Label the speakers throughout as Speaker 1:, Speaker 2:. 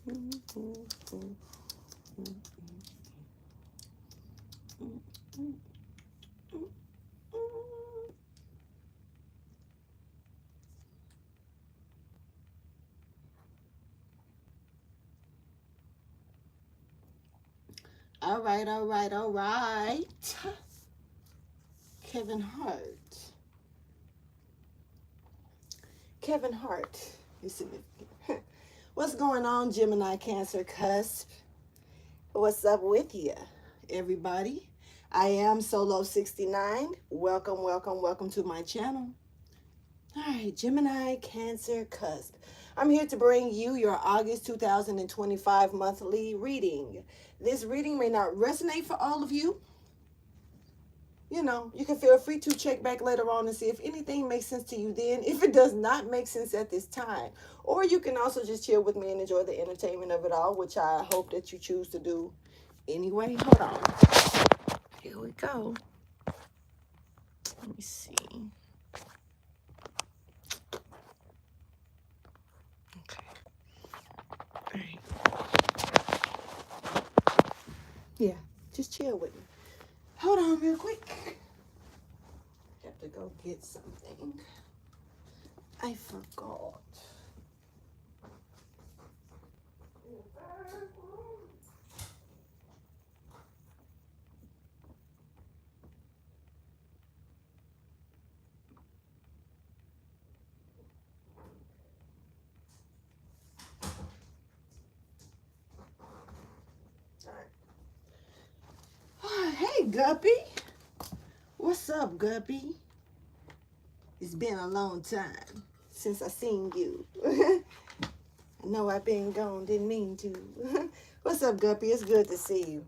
Speaker 1: All right, all right, all right. Kevin Hart. Kevin Hart is significant. What's going on, Gemini Cancer Cusp? What's up with you, everybody? I am Solo69. Welcome, welcome, welcome to my channel. All right, Gemini Cancer Cusp. I'm here to bring you your August 2025 monthly reading. This reading may not resonate for all of you. You know, you can feel free to check back later on and see if anything makes sense to you then, if it does not make sense at this time. Or you can also just chill with me and enjoy the entertainment of it all, which I hope that you choose to do anyway. Hold on. Here we go. Let me see. Okay. All right. Yeah, just chill with me. Hold on real quick. Have to go get something. I forgot. Hey, Guppy. What's up, Guppy? It's been a long time since I seen you. I know I've been gone, didn't mean to. What's up, Guppy? It's good to see you.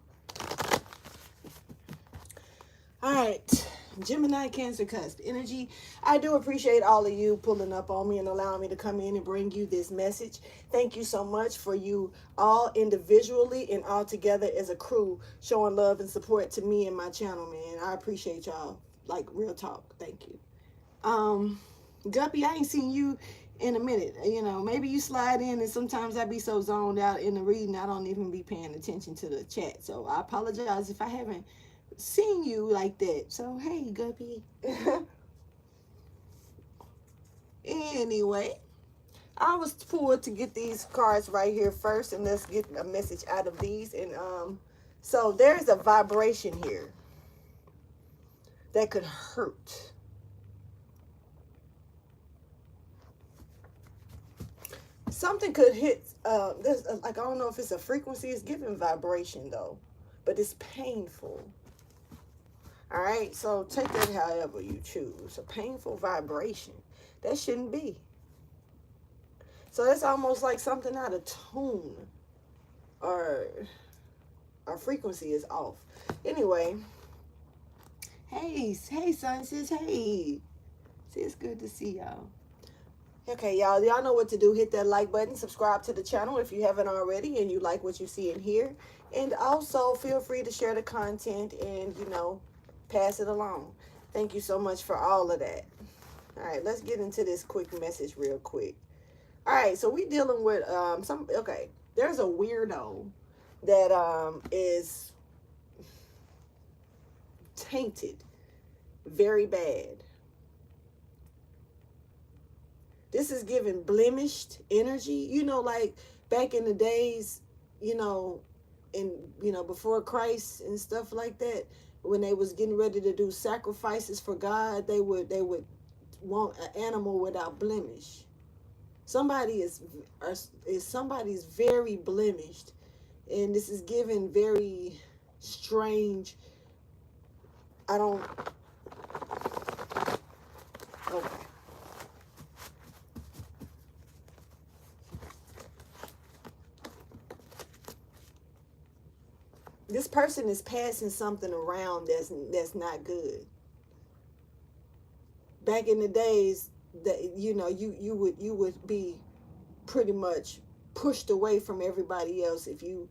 Speaker 1: All right, Gemini Cancer Cusp energy. I do appreciate all of you pulling up on me and allowing me to come in and bring you this message. Thank you so much for you all individually and all together as a crew showing love and support to me and my channel, man. I appreciate y'all. Like, real talk. Thank you. Guppy, I ain't seen you in a minute. You know, maybe you slide in and sometimes I be so zoned out in the reading I don't even be paying attention to the chat. So I apologize if I haven't seen you like that. So hey, Guppy. Anyway, I was pulled to get these cards right here first, and let's get a message out of these. And so there's a vibration here that could hurt. Something could hit. There's like, I don't know if it's a frequency. It's giving vibration though, but it's painful. All right, so take that however you choose. A painful vibration. That shouldn't be. So that's almost like something out of tune, or our frequency is off. Anyway, hey, son, sis, hey. See, it's good to see y'all. Okay, y'all know what to do. Hit that like button, subscribe to the channel if you haven't already and you like what you see in here. And also feel free to share the content and, you know, pass it along. Thank you so much for all of that. All right, let's get into this quick message real quick. All right, so we dealing with there's a weirdo that is tainted very bad. This is giving blemished energy. You know, like back in the days, you know, before Christ and stuff like that, when they was getting ready to do sacrifices for God, they would want an animal without blemish. Somebody's very blemished, and this is given very strange. I don't. Okay. This person is passing something around that's not good. Back in the days, that you would be pretty much pushed away from everybody else if you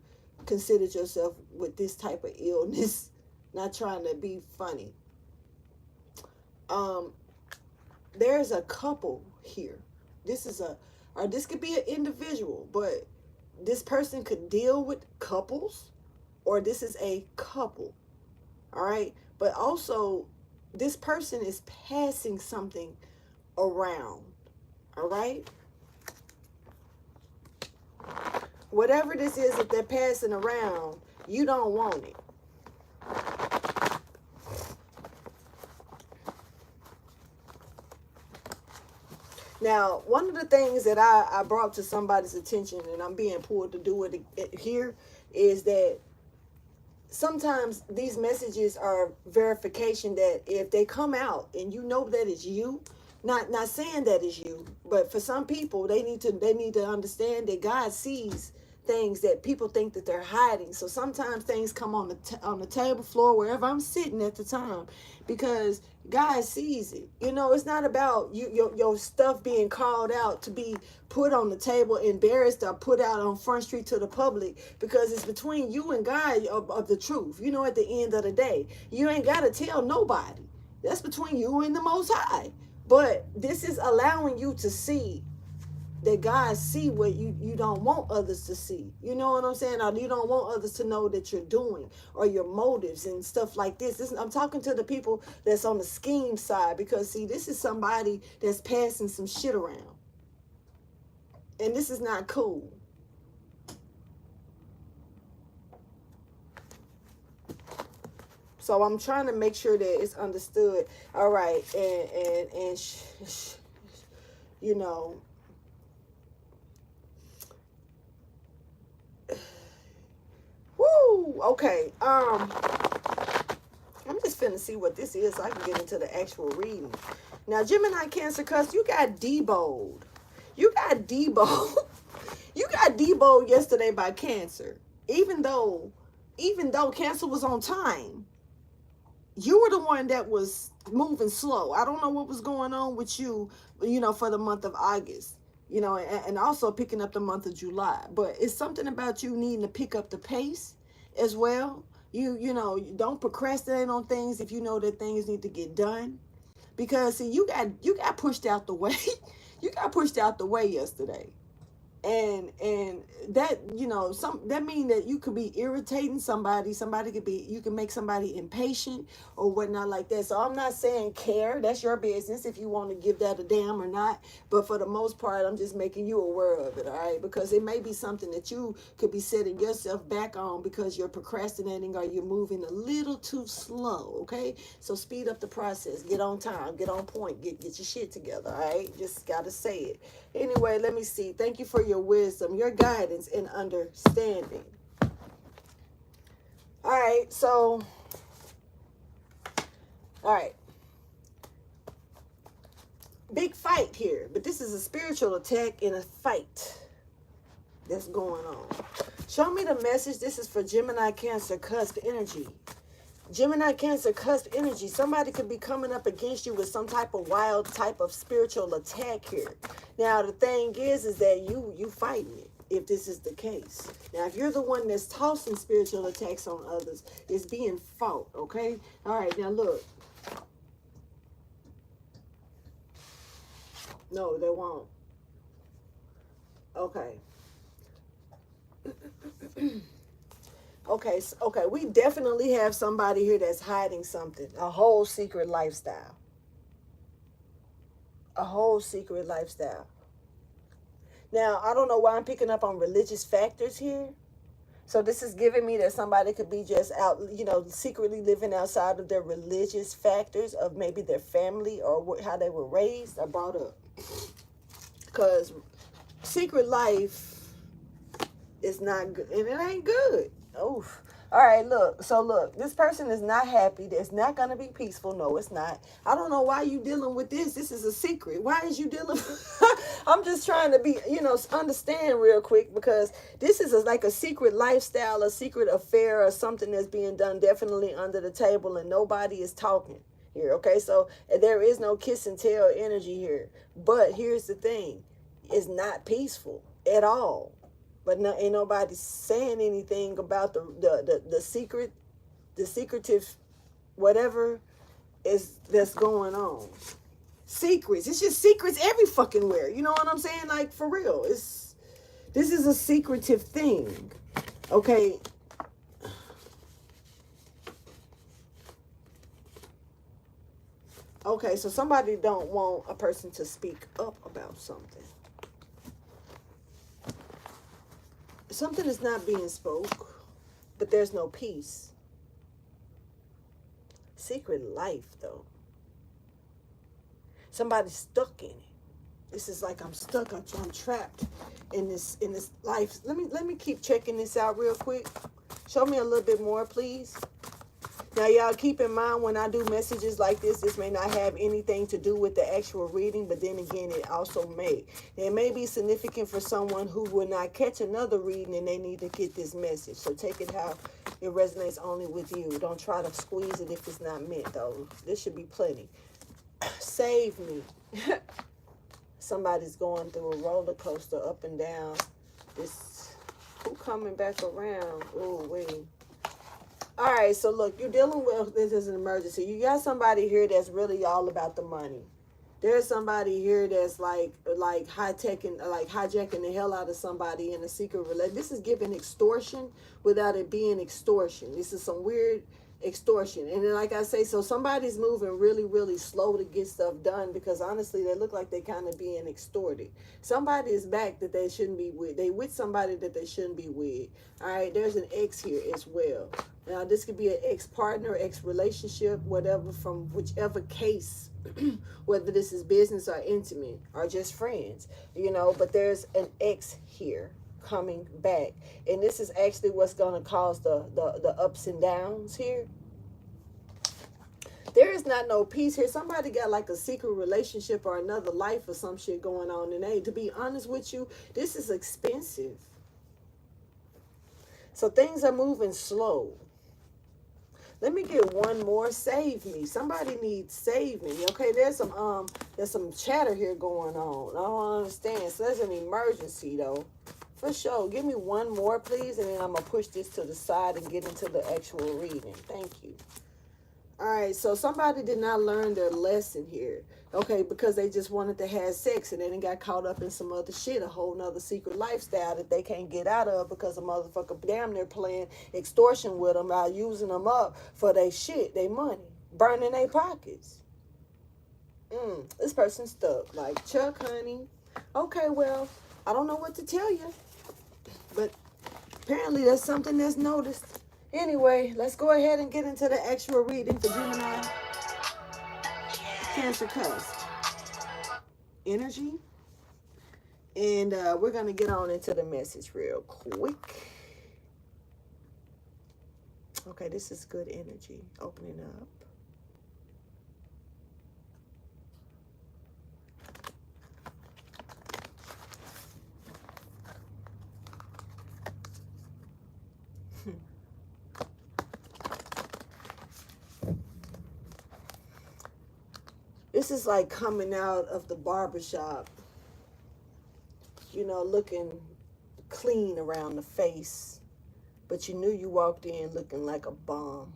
Speaker 1: considered yourself with this type of illness. Not trying to be funny. There's a couple here. This could be an individual, but this person could deal with couples, or this is a couple. All right. But also, this person is passing something around. All right. Whatever this is that they're passing around, you don't want it. Now, one of the things that I brought to somebody's attention, and I'm being pulled to do it here, is that sometimes these messages are verification that if they come out and you know that it's you, not saying that it's you, but for some people they need to understand that God sees things that people think that they're hiding. So sometimes things come on the table floor wherever I'm sitting at the time, because God sees it. You know, it's not about your stuff being called out to be put on the table, embarrassed, or put out on Front Street to the public, because it's between you and God of the truth. You know, at the end of the day, you ain't got to tell nobody. That's between you and the Most High. But this is allowing you to see that God see what you don't want others to see. You know what I'm saying? Or you don't want others to know that you're doing, or your motives and stuff like this. I'm talking to the people that's on the scheme side, because see, this is somebody that's passing some shit around. And this is not cool. So I'm trying to make sure that it's understood. All right. And you know, woo, okay. I'm just finna see what this is so I can get into the actual reading. Now, Gemini, Cancer, Cusps, you got debowed. You got debowed. You got debowed yesterday by Cancer. Even though Cancer was on time, you were the one that was moving slow. I don't know what was going on with you, you know, for the month of August. You know, and also picking up the month of July. But it's something about you needing to pick up the pace as well. You know, don't procrastinate on things if you know that things need to get done. Because see, you got pushed out the way. You got pushed out the way yesterday. And that, you know, that mean that you could be irritating somebody. You can make somebody impatient or whatnot like that. So I'm not saying care. That's your business if you want to give that a damn or not. But for the most part, I'm just making you aware of it, all right? Because it may be something that you could be setting yourself back on because you're procrastinating or you're moving a little too slow, okay? So speed up the process. Get on time. Get on point. Get your shit together, all right? Just got to say it. Anyway, let me see. Thank you for your wisdom, your guidance, and understanding. All right, so, all right. Big fight here, but this is a spiritual attack in a fight that's going on. Show me the message. This is for Gemini, Cancer, Cusp energy. Gemini, Cancer, Cusp energy. Somebody could be coming up against you with some type of wild type of spiritual attack here. Now, the thing is that you fighting it, if this is the case. Now, if you're the one that's tossing spiritual attacks on others, it's being fought, okay? All right, now look. No, they won't. Okay. Okay, we definitely have somebody here that's hiding something, a whole secret lifestyle. A whole secret lifestyle. Now, I don't know why I'm picking up on religious factors here. So this is giving me that somebody could be just out, you know, secretly living outside of their religious factors of maybe their family or how they were raised or brought up. Because secret life is not good, and it ain't good. Oof. All right, look. So look, this person is not happy. It's not going to be peaceful. No, it's not. I don't know why you dealing with this. This is a secret. Why is you dealing I'm just trying to be, you know, understand real quick, because this is like a secret lifestyle, a secret affair, or something that's being done definitely under the table, and nobody is talking here, okay? So there is no kiss and tell energy here. But here's the thing. It's not peaceful at all. But no, ain't nobody saying anything about the secret, the secretive, whatever that's going on. Secrets. It's just secrets every fucking where. You know what I'm saying? Like, for real. This is a secretive thing. Okay. Okay, so somebody don't want a person to speak up about something. Something is not being spoke, but there's no peace. Secret life, though. Somebody's stuck in it. This is like I'm stuck. I'm trapped in this life. Let me keep checking this out real quick. Show me a little bit more, please. Now, y'all keep in mind when I do messages like this may not have anything to do with the actual reading, but then again, it also may. It may be significant for someone who will not catch another reading and they need to get this message. So take it how it resonates only with you. Don't try to squeeze it if it's not meant, though. This should be plenty. Save me. Somebody's going through a roller coaster up and down. This, who coming back around? Oh, wait. All right, so look, you're dealing with, this is an emergency. You got somebody here that's really all about the money. There's somebody here that's like high-tech and like hijacking the hell out of somebody in a secret relationship. This is giving extortion without it being extortion. This is some weird extortion. And then, like I say, so somebody's moving really, really slow to get stuff done because honestly, they look like they kind of being extorted. Somebody is back that they shouldn't be with. They with somebody that they shouldn't be with. All right, there's an ex here as well. Now, this could be an ex-partner, ex-relationship, whatever, from whichever case, whether this is business or intimate or just friends, you know, but there's an ex here coming back. And this is actually what's going to cause the ups and downs here. There is not no peace here. Somebody got like a secret relationship or another life or some shit going on. And hey, to be honest with you, this is expensive. So things are moving slow. Let me get one more. Save me. Somebody needs save me. Okay, there's some chatter here going on. I don't understand. So there's an emergency though. For sure. Give me one more, please, and then I'm gonna push this to the side and get into the actual reading. Thank you. All right, so somebody did not learn their lesson here. Okay, because they just wanted to have sex and then got caught up in some other shit, a whole nother secret lifestyle that they can't get out of because a motherfucker damn near playing extortion with them by using them up for their shit, their money, burning their pockets. This person's stuck. Like, Chuck, honey. Okay, well, I don't know what to tell you, but apparently that's something that's noticed. Anyway, let's go ahead and get into the actual reading for Gemini, Cancer, Cusps energy. And we're going to get on into the message real quick. Okay, this is good energy. Opening up. This is like coming out of the barbershop, you know, looking clean around the face, but you knew you walked in looking like a bum.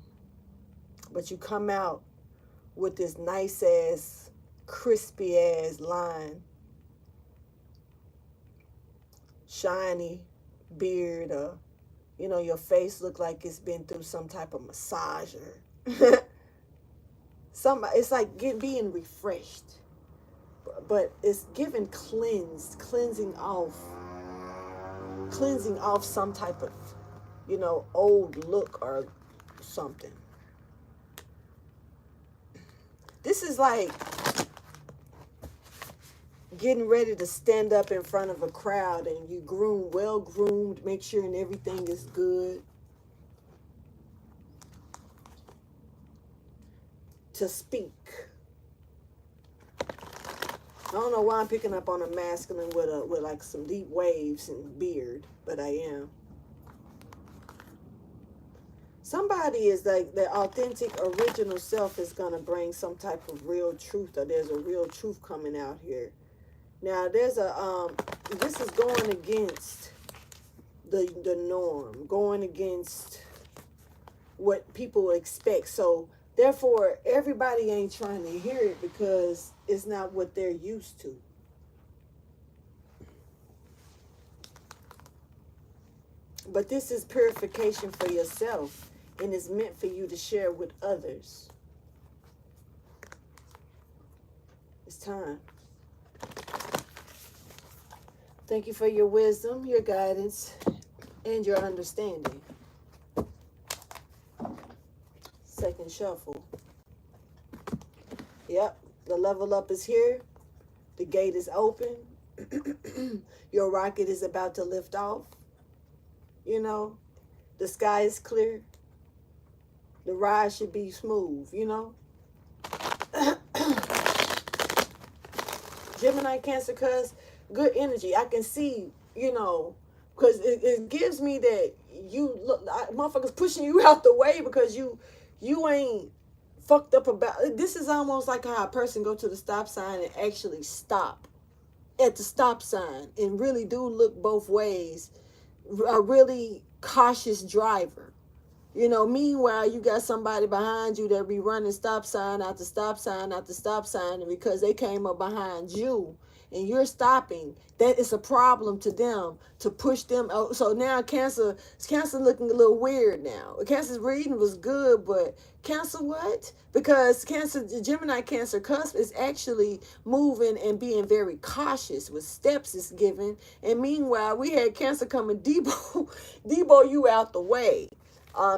Speaker 1: But you come out with this nice ass, crispy ass line, shiny beard, you know, your face look like it's been through some type of massager. It's like being refreshed, but it's giving cleansing off some type of, you know, old look or something. This is like getting ready to stand up in front of a crowd and you well groomed, make sure and everything is good. To speak. I don't know why I'm picking up on a masculine with like some deep waves and beard, but I am. Somebody is like their authentic original self is gonna bring some type of real truth, or there's a real truth coming out here. Now there's this is going against the norm, going against what people expect. So therefore, everybody ain't trying to hear it because it's not what they're used to. But this is purification for yourself, and it's meant for you to share with others. It's time. Thank you for your wisdom, your guidance, and your understanding. Second shuffle. Yep, the level up is here. The gate is open. Your rocket is about to lift off. You know, the sky is clear. The ride should be smooth, you know. Gemini, Cancer, Cusps, good energy. I can see, you know, because it gives me that you look, motherfuckers pushing you out the way because you ain't fucked up about. This is almost like how a person go to the stop sign and actually stop at the stop sign and really do look both ways. A really cautious driver. You know, meanwhile, you got somebody behind you that be running stop sign after stop sign after stop sign, and because they came up behind you and you're stopping, that is a problem to them to push them out. So now Cancer looking a little weird now. Cancer's reading was good, but Cancer what? Because Cancer, Gemini, Cancer, Cusp is actually moving and being very cautious with steps it's given. And meanwhile, we had Cancer coming debo you out the way.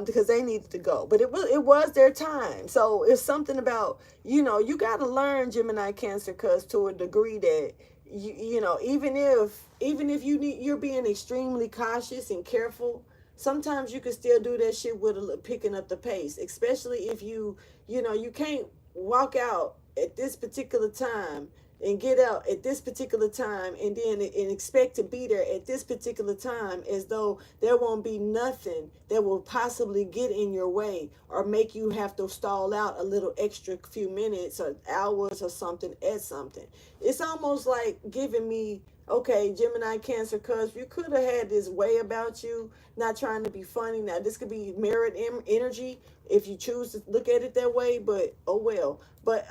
Speaker 1: Because they needed to go, but it was their time. So it's something about, you know, you got to learn Gemini, Cancer, Cusp to a degree that you know, even if you're being extremely cautious and careful, sometimes you can still do that shit with picking up the pace, especially if you know, you can't walk out at this particular time and get out at this particular time and then and expect to be there at this particular time as though there won't be nothing that will possibly get in your way or make you have to stall out a little extra few minutes or hours or something at something. It's almost like giving me, okay, Gemini, Cancer, Cusp, you could have had this way about you, not trying to be funny. Now, this could be mirrored energy if you choose to look at it that way, but oh well. But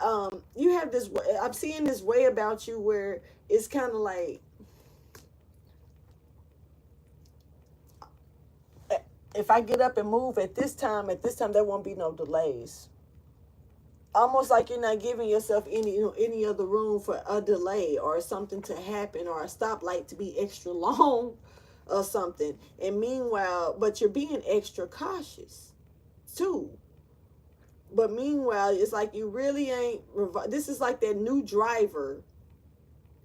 Speaker 1: you have this, I'm seeing this way about you where it's kind of like, if I get up and move at this time, there won't be no delays. Almost like you're not giving yourself any other room for a delay or something to happen or a stoplight to be extra long or something. And meanwhile, but you're being extra cautious too. But meanwhile, it's like you really ain't. This is like that new driver,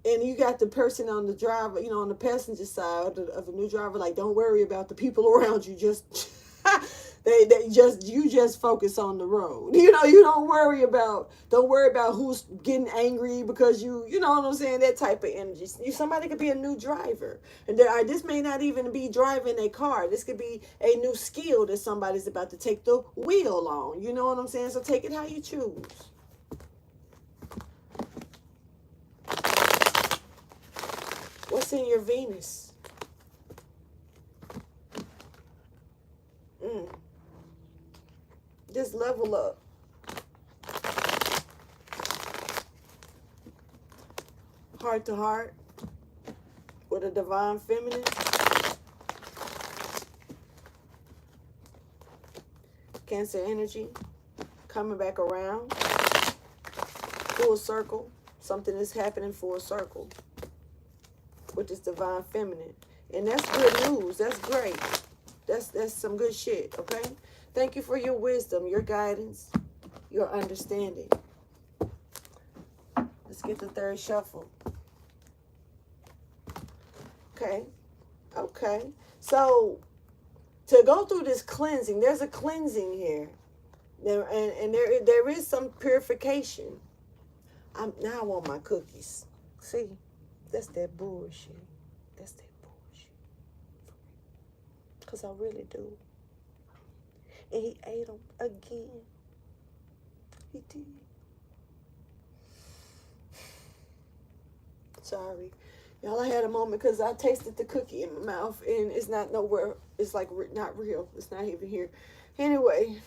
Speaker 1: and you got the person on the driver, you know, on the passenger side of the new driver. Like, don't worry about the people around you. Just you just focus on the road. You know, you don't worry about who's getting angry because you know what I'm saying. That type of energy. Somebody could be a new driver, and this may not even be driving a car. This could be a new skill that somebody's about to take the wheel on. You know what I'm saying? So take it how you choose. What's in your Venus? Just level up. Heart to heart with a divine feminine. Cancer energy coming back around. Full circle. Something is happening full circle with this divine feminine. And that's good news. That's great. That's some good shit, okay? Thank you for your wisdom, your guidance, your understanding. Let's get the third shuffle. Okay. So, to go through this cleansing, there's a cleansing here. There is some purification. Now I want my cookies. See, that's that bullshit. That's that bullshit. Because I really do. And he ate them again. He did. Sorry. Y'all, I had a moment because I tasted the cookie in my mouth and it's not nowhere. It's like not real. It's not even here. Anyway.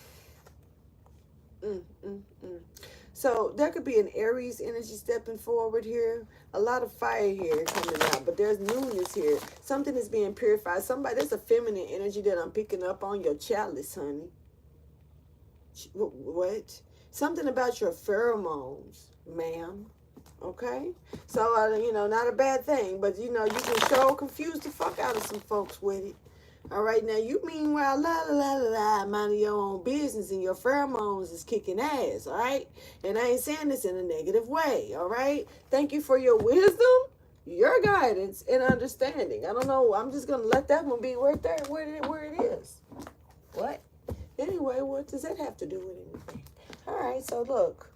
Speaker 1: So there could be an Aries energy stepping forward here. A lot of fire here coming out, but there's newness here. Something is being purified. Somebody, there's a feminine energy that I'm picking up on your chalice, honey. What? Something about your pheromones, ma'am. Okay? So, not a bad thing, but, you can show confuse the fuck out of some folks with it. All right, now you meanwhile, la la la la la, minding your own business and your pheromones is kicking ass, all right? And I ain't saying this in a negative way, all right? Thank you for your wisdom, your guidance, and understanding. I don't know, I'm just going to let that one be right there where it is. What? Anyway, what does that have to do with anything? All right, so look,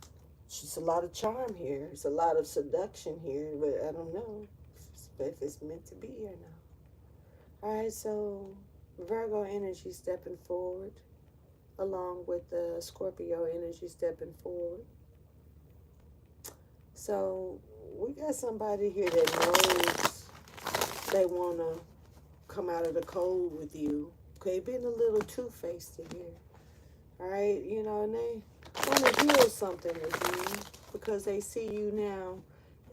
Speaker 1: it's just a lot of charm here. It's a lot of seduction here, but I don't know if it's meant to be or not. All right, so Virgo energy stepping forward, along with the Scorpio energy stepping forward. So we got somebody here that knows they want to come out of the cold with you. Okay, being a little two-faced here. All right, and they want to heal something with you because they see you now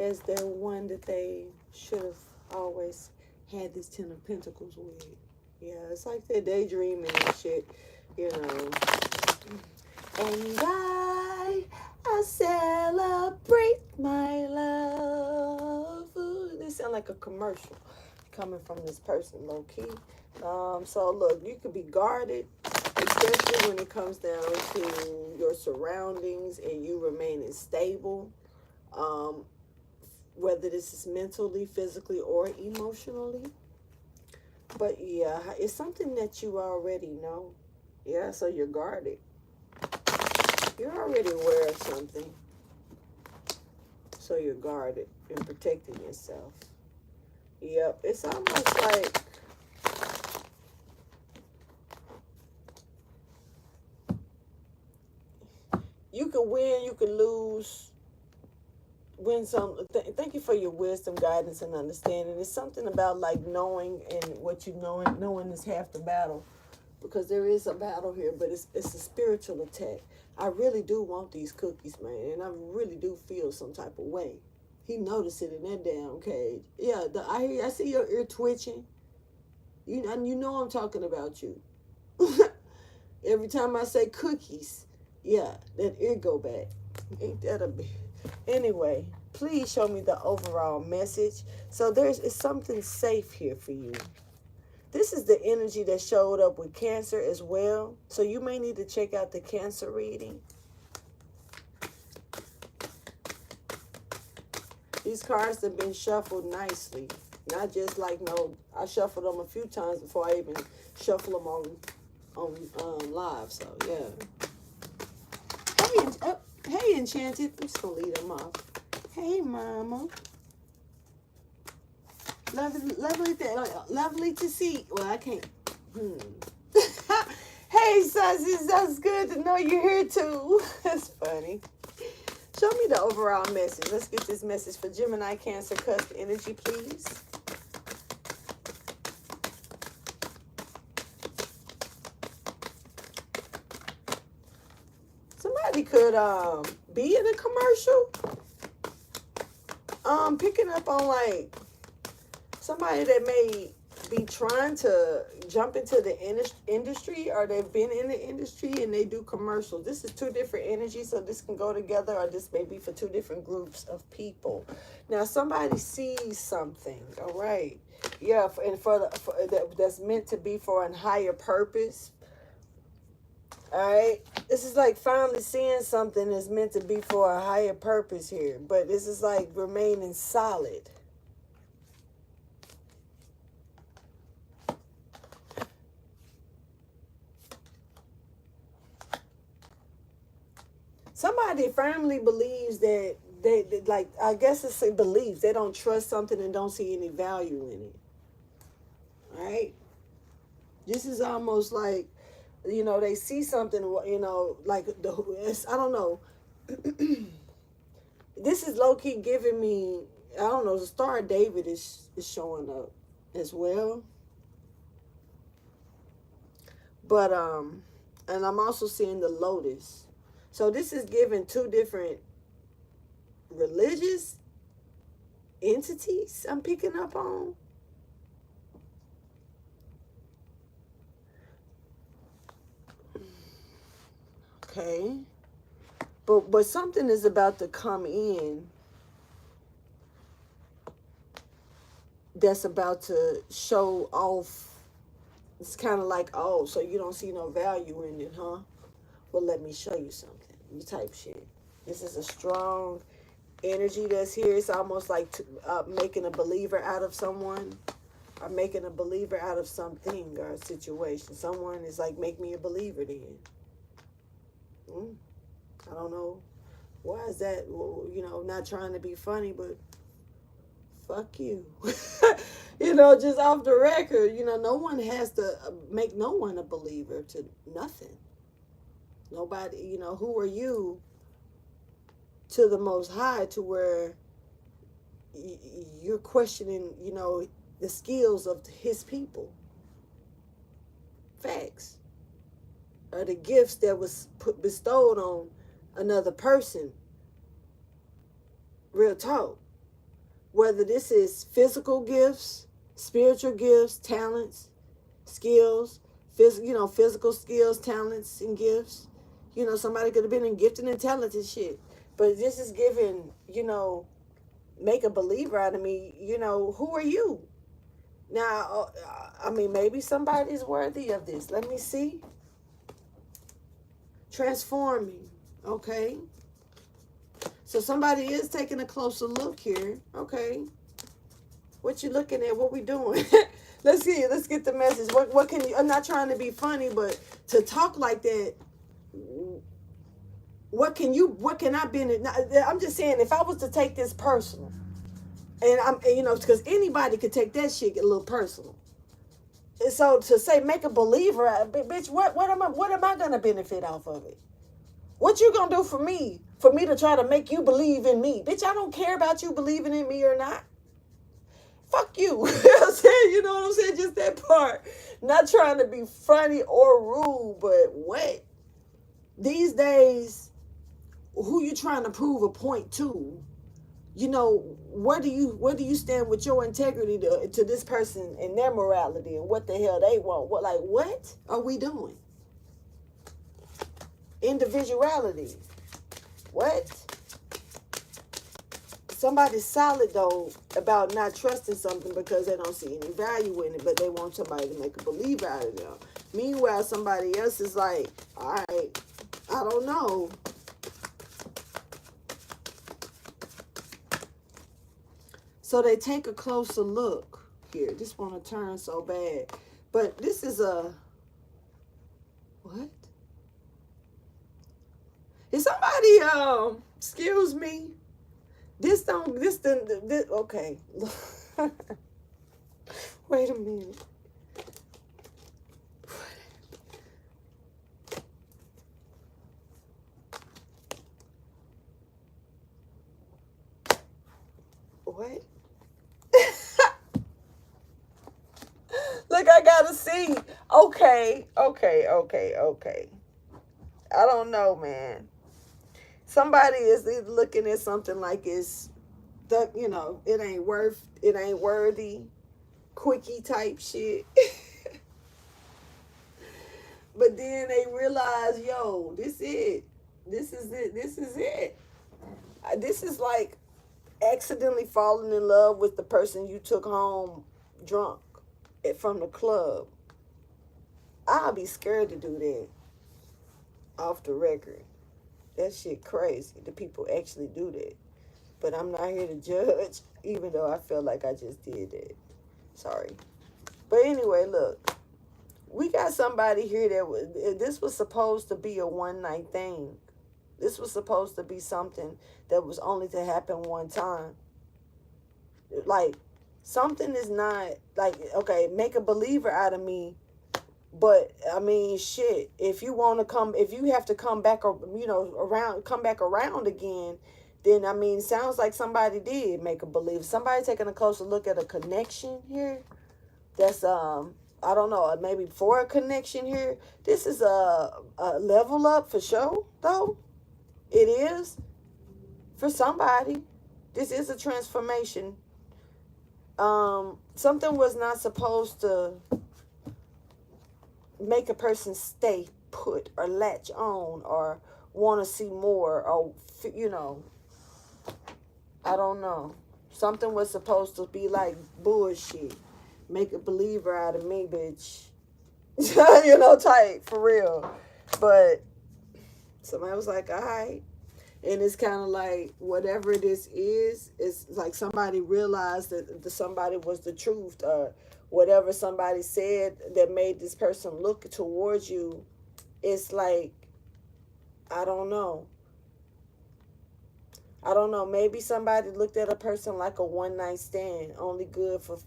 Speaker 1: as the one that they should have always had this Ten of Pentacles with. Yeah, it's like they're daydreaming and shit, And I celebrate my love. Ooh, this sounds like a commercial coming from this person, low key. So look, you could be guarded, especially when it comes down to your surroundings and you remaining stable. Whether this is mentally, physically, or emotionally. But yeah, it's something that you already know. Yeah, so you're guarded. You're already aware of something. So you're guarded and protecting yourself. Yep, it's almost like you can win, you can lose. Thank you for your wisdom, guidance, and understanding. It's something about like knowing, and what you knowing is half the battle, because there is a battle here, but it's a spiritual attack. I really do want these cookies, man, and I really do feel some type of way. He noticed it in that damn cage. Yeah, I see your ear twitching. You know I'm talking about you. Every time I say cookies, yeah, that ear go back. Ain't that a bitch? Anyway, please show me the overall message. So it's something safe here for you. This is the energy that showed up with Cancer as well. So you may need to check out the Cancer reading. These cards have been shuffled nicely. Not just like, I shuffled them a few times before I even shuffle them on live. So, yeah. Hey, Enchanted. I'm just going to leave them off. Hey, Mama. Lovely to see. Well, I can't. Hey, Sussies. That's good to know you're here, too. That's funny. Show me the overall message. Let's get this message for Gemini, Cancer, Cusp energy, please. Somebody could be in a commercial. Picking up on like somebody that may be trying to jump into the industry, or they've been in the industry and they do commercials. This is two different energies, so this can go together, or this may be for two different groups of people. Now, somebody sees something, all right? Yeah, that's meant to be for a higher purpose. All right, this is like finally seeing something that's meant to be for a higher purpose here, but this is like remaining solid. Somebody firmly believes that they like, I guess it's a belief. They don't trust something and don't see any value in it. All right, this is almost like, they see something, like I don't know. This is low-key giving me, I don't know, the Star of David is showing up as well. But, and I'm also seeing the Lotus. So this is giving two different religious entities I'm picking up on. Okay. But something is about to come in that's about to show off. It's kind of like, oh, so you don't see no value in it, huh? Well, let me show you something. You type shit. This is a strong energy that's here. It's almost like making a believer out of someone, or making a believer out of something or a situation. Someone is like, make me a believer then. I don't know. Why is that? Well, you know, not trying to be funny, but fuck you. You know, just off the record, you know, no one has to make no one a believer to nothing. Nobody, you know, who are you to the Most High to where you're questioning, you know, the skills of his people? Facts. Or the gifts that was bestowed on another person. Real talk. Whether this is physical gifts, spiritual gifts, talents, skills, physical skills, talents, and gifts. You know, somebody could have been in gifted and talented shit. But this is giving, you know, make a believer out of me. You know, who are you? Now, I mean, maybe somebody's worthy of this. Let me see. Transforming. Okay. So somebody is taking a closer look here. Okay. What you looking at? What we doing? Let's see. Let's get the message. What can you? I'm not trying to be funny, but to talk like that. What can I be? I'm just saying, if I was to take this personal, and you know, because anybody could take that shit a little personal. And so to say make a believer, bitch, what am I gonna benefit off of it? What you gonna do for me to try to make you believe in me? Bitch, I don't care about you believing in me or not. Fuck you. You know what I'm saying? Just that part. Not trying to be funny or rude, but what? These days, who you trying to prove a point to? You know, where do you stand with your integrity to this person and their morality and what the hell they want? What are we doing? Individuality. What? Somebody's solid though about not trusting something because they don't see any value in it, but they want somebody to make a believer out of them. Meanwhile, somebody else is like, all right, I don't know. So they take a closer look here. Just want to turn so bad. But this is a, what? Is somebody, excuse me? Okay. Wait a minute. What? Look, I gotta see. Okay. I don't know, man. Somebody is looking at something like it's, you know, it ain't worthy, quickie type shit. But then they realize, yo, this is it. This is like accidentally falling in love with the person you took home drunk from the club. I'll be scared to do that off the record. That shit crazy. The people actually do that. But I'm not here to judge, even though I feel like I just did that. Sorry. But anyway, look. We got somebody here this was supposed to be a one-night thing. This was supposed to be something that was only to happen one time. Like, something is not, like, okay, make a believer out of me. But, I mean, shit, if you have to come back, you know, come back around again, then, I mean, sounds like somebody did make a believer. Somebody taking a closer look at a connection here. That's, I don't know, maybe for a connection here. This is a level up for sure, though. It is for somebody. This is a transformation. Something was not supposed to make a person stay put or latch on or want to see more, or I don't know. Something was supposed to be like bullshit. Make a believer out of me, bitch. Type, for real. But somebody was like, all right. And it's kind of like whatever this is, it's like somebody realized that somebody was the truth, or whatever somebody said that made this person look towards you. It's like, I don't know. I don't know. Maybe somebody looked at a person like a one night stand, only good for,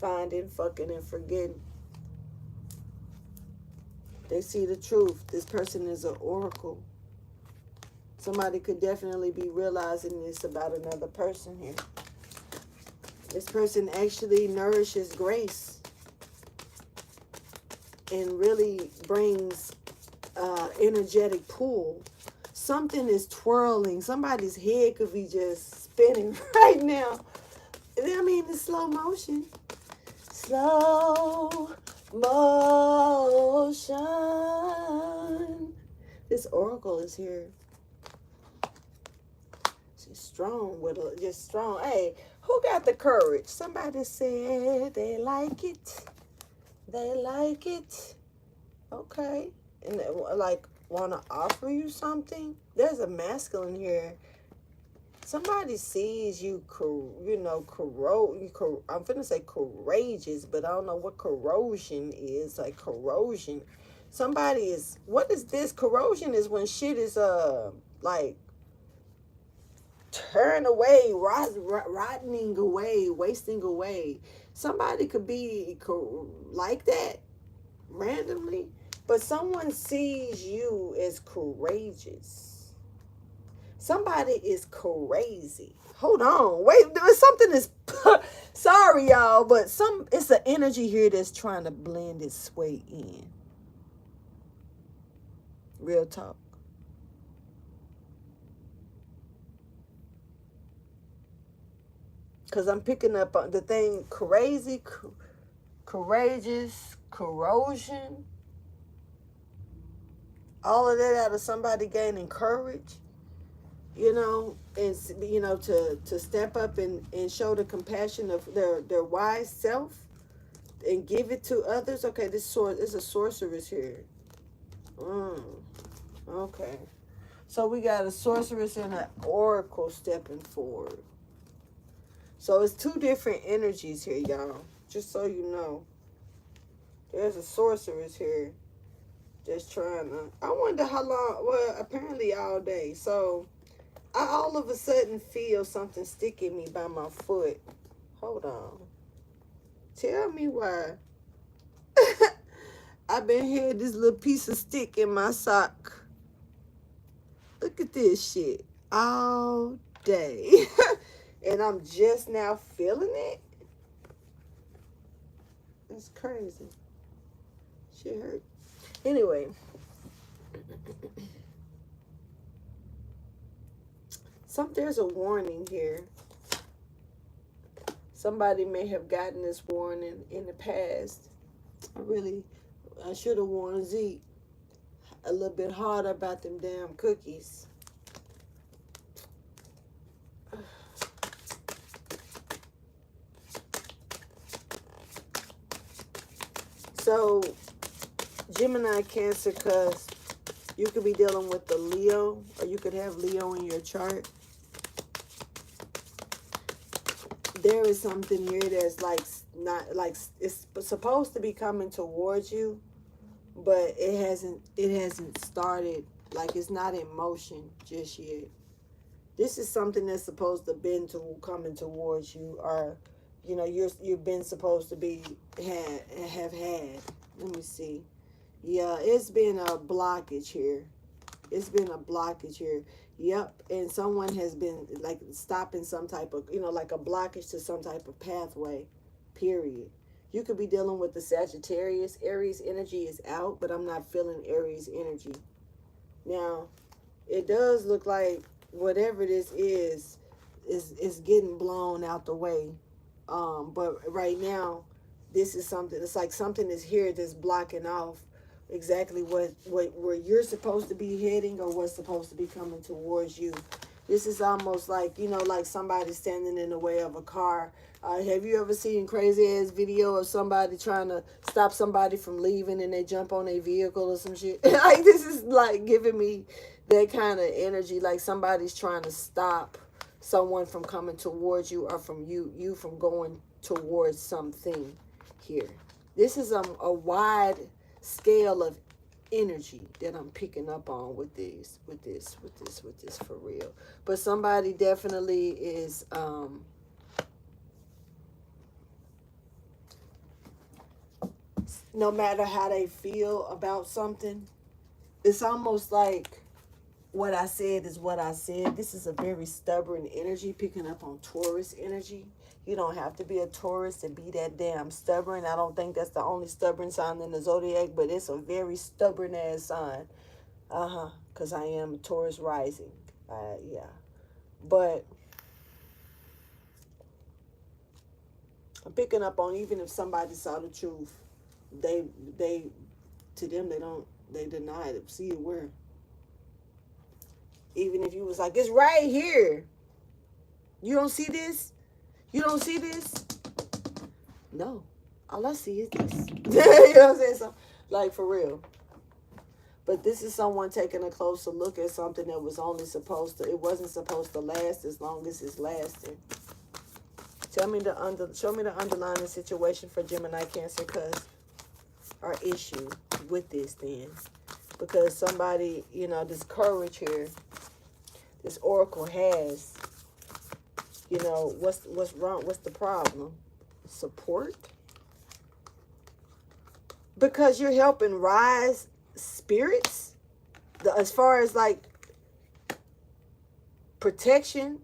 Speaker 1: finding, fucking, and forgetting. They see the truth. This person is an oracle. Somebody could definitely be realizing this about another person here. This person actually nourishes grace and really brings energetic pull. Something is twirling. Somebody's head could be just spinning right now. I mean, in slow motion. Slow motion. This oracle is here. She's strong with a, just strong. Hey, who got the courage? Somebody said they like it. They like it. Okay. And they, like, want to offer you something. There's a masculine here. Somebody sees you, I'm finna say courageous, but I don't know what corrosion is. Like corrosion. Somebody is, what is this? Corrosion is when shit is, like, turn away, rotting away, wasting away. Somebody could be like that randomly, but someone sees you as courageous. Somebody is crazy. Hold on. Wait, something is sorry, y'all, but it's an energy here that's trying to blend its way in. Real talk. Because I'm picking up on the thing crazy, courageous, corrosion. All of that out of somebody gaining courage. And to step up and show the compassion of their wise self and give it to others. Okay, this is a sorceress here. Okay. So we got a sorceress and an oracle stepping forward. So it's two different energies here, y'all. Just so you know. There's a sorceress here. Just trying to... I wonder how long... Well, apparently all day. So, I all of a sudden feel something sticking me by my foot. Hold on. Tell me why. I've been hearing this little piece of stick in my sock. Look at this shit. All day. And I'm just now feeling it. That's crazy. Shit hurt. Anyway. There's a warning here. Somebody may have gotten this warning in the past. I should have warned Zeke a little bit harder about them damn cookies. So, Gemini, Cancer, Cusps, you could be dealing with the Leo, or you could have Leo in your chart. There is something here that's like not like it's supposed to be coming towards you, but it hasn't started. Like it's not in motion just yet. This is something that's supposed to been coming towards you, or you've been supposed to be have had. Let me see. Yeah, it's been a blockage here. It's been a blockage here. Yep. And someone has been like stopping some type of, like a blockage to some type of pathway, period. You could be dealing with the Sagittarius. Aries energy is out, but I'm not feeling Aries energy. Now, it does look like whatever this is getting blown out the way. But right now, this is something, it's like something is here that's blocking off exactly what where you're supposed to be heading or what's supposed to be coming towards you. This is almost like, you know, like somebody standing in the way of a car. Have you ever seen crazy ass video of somebody trying to stop somebody from leaving and they jump on a vehicle or some shit? Like, this is like giving me that kind of energy, like somebody's trying to stop someone from coming towards you or from you from going towards something here. This is a wide scale of energy that I'm picking up on with this for real. But somebody definitely is no matter how they feel about something, it's almost like what I said is what I said. This is a very stubborn energy, picking up on Taurus energy. You don't have to be a Taurus to be that damn stubborn. I don't think that's the only stubborn sign in the zodiac, but it's a very stubborn ass sign. Because I am a Taurus rising. Yeah. But I'm picking up on, even if somebody saw the truth, they to them, they deny it. See it where? Even if you was like, it's right here. You don't see this? You don't see this? No. All I see is this. You know what I'm saying? So, like, for real. But this is someone taking a closer look at something that was only supposed to, it wasn't supposed to last as long as it's lasting. Show me the underlying situation for Gemini, Cancer, or issue with this then. Because somebody, you know, this courage here, this oracle has, you know, what's wrong? What's the problem? Support? Because you're helping rise spirits, as far as like protection.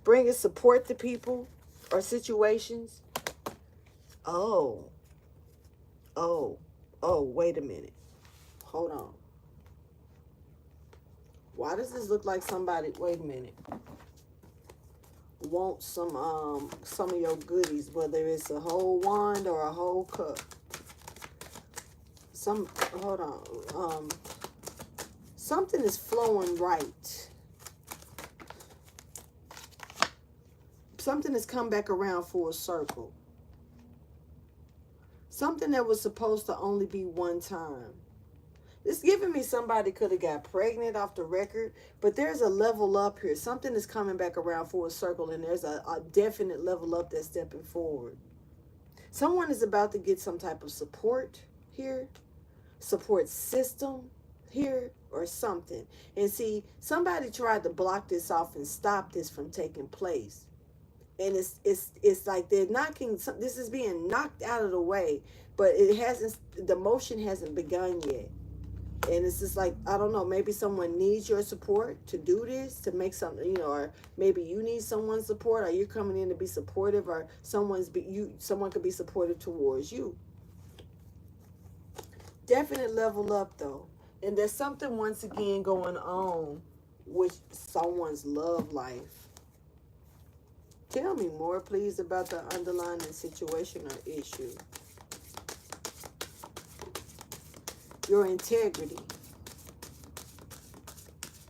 Speaker 1: Bringing support to people or situations. Oh, wait a minute. Hold on. Why does this look like somebody, wait a minute, want some of your goodies, whether it's a whole wand or a whole cup? Hold on. Something is flowing right. Something has come back around full circle. Something that was supposed to only be one time. It's giving me somebody could have got pregnant off the record, but there's a level up here. Something is coming back around full circle, and there's a definite level up that's stepping forward. Someone is about to get some type of support here, support system here, or something. And see, somebody tried to block this off and stop this from taking place. And it's like they're knocking, this is being knocked out of the way, but the motion hasn't begun yet. And it's just like, I don't know, maybe someone needs your support to do this, to make something, you know, or maybe you need someone's support, or you're coming in to be supportive, or someone could be supportive towards you. Definite level up though. And there's something once again going on with someone's love life. Tell me more, please, about the underlying situation or issue. Your integrity.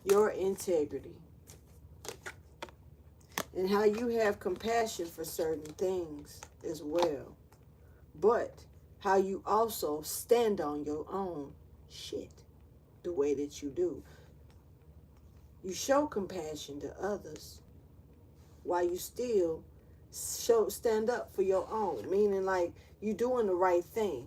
Speaker 1: Your integrity. And how you have compassion for certain things as well. But how you also stand on your own shit the way that you do. You show compassion to others, while you still stand up for your own. Meaning like you're doing the right thing.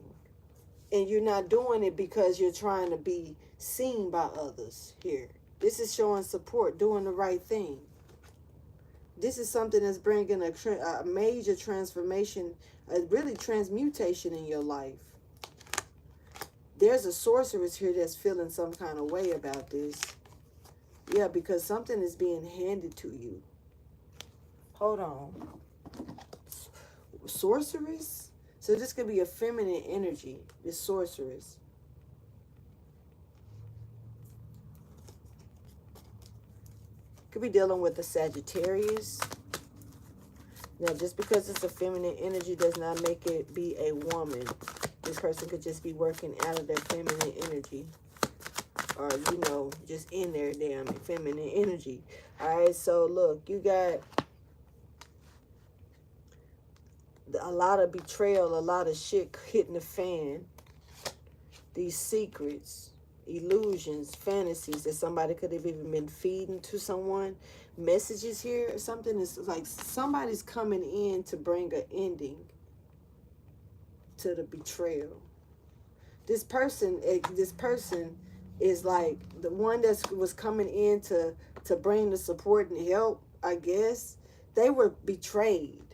Speaker 1: And you're not doing it because you're trying to be seen by others here. This is showing support, doing the right thing. This is something that's bringing a major transformation, a really transmutation in your life. There's a sorceress here that's feeling some kind of way about this. Yeah, because something is being handed to you. Hold on. Sorceress? So this could be a feminine energy, this sorceress. Could be dealing with a Sagittarius. Now, just because it's a feminine energy does not make it be a woman. This person could just be working out of their feminine energy. Or, you know, just in their damn feminine energy. Alright, so look, you got a lot of betrayal, a lot of shit hitting the fan. These secrets, illusions, fantasies that somebody could have even been feeding to someone. Messages here, something is like somebody's coming in to bring an ending to the betrayal. This person is like the one that was coming in to bring the support and help, I guess. They were betrayed.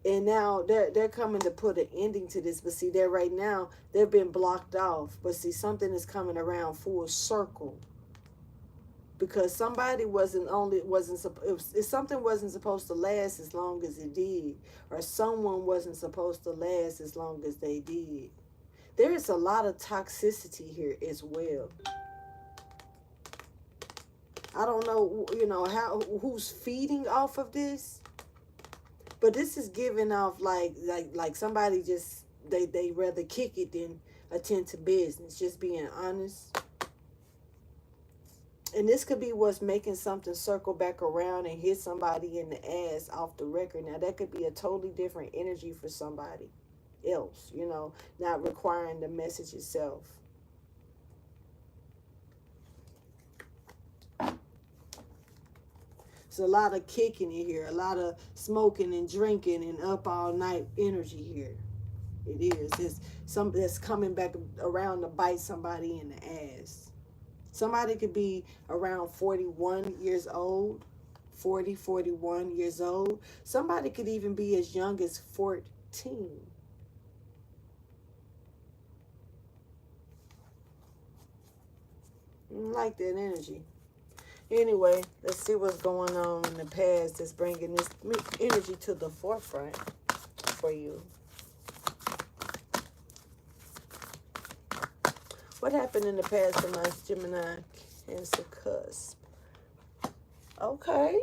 Speaker 1: And now they're coming to put an ending to this. But see, they're right now, they've been blocked off. But see, something is coming around full circle. Because somebody if something wasn't supposed to last as long as it did, or someone wasn't supposed to last as long as they did. There is a lot of toxicity here as well. I don't know, you know, who's feeding off of this, but this is giving off like somebody just they rather kick it than attend to business. Just being honest. And this could be what's making something circle back around and hit somebody in the ass off the record. Now, that could be a totally different energy for somebody else, you know, not requiring the message itself. There's a lot of kicking in here, a lot of smoking and drinking and up all night energy here. It is. It's something that's coming back around to bite somebody in the ass. Somebody could be around 41 years old, 40, 41 years old. Somebody could even be as young as 14. I like that energy. Anyway, let's see what's going on in the past that's bringing this energy to the forefront for you. What happened in the past for my Gemini, Cancer, Cusp? Okay.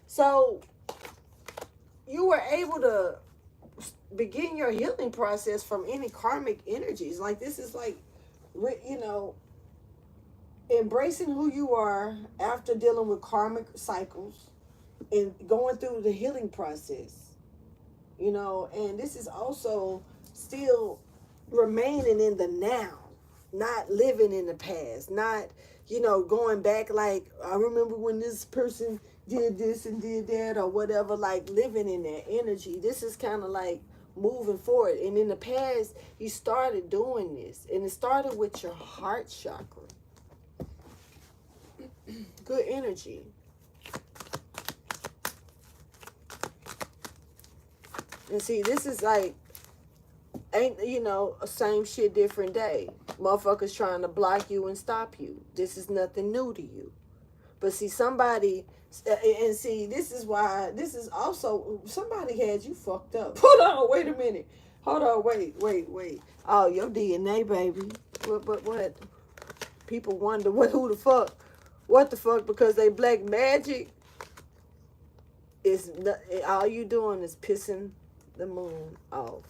Speaker 1: So, you were able to begin your healing process from any karmic energies. Like, this is like, you know, embracing who you are after dealing with karmic cycles and going through the healing process. You know, and this is also still remaining in the now, not living in the past, not, you know, going back like, I remember when this person did this and did that or whatever, like living in that energy. This is kind of like moving forward. And in the past, you started doing this, and it started with your heart chakra. Good energy. And see, this is like, ain't, you know, same shit, different day. Motherfuckers trying to block you and stop you. This is nothing new to you. But see, somebody, and see, this is why, this is also, somebody had you fucked up. Hold on, wait a minute. Hold on, wait. Oh, your DNA, baby. What? People wonder who the fuck, what the fuck, because they black magic. Is all you doing is pissing the moon off.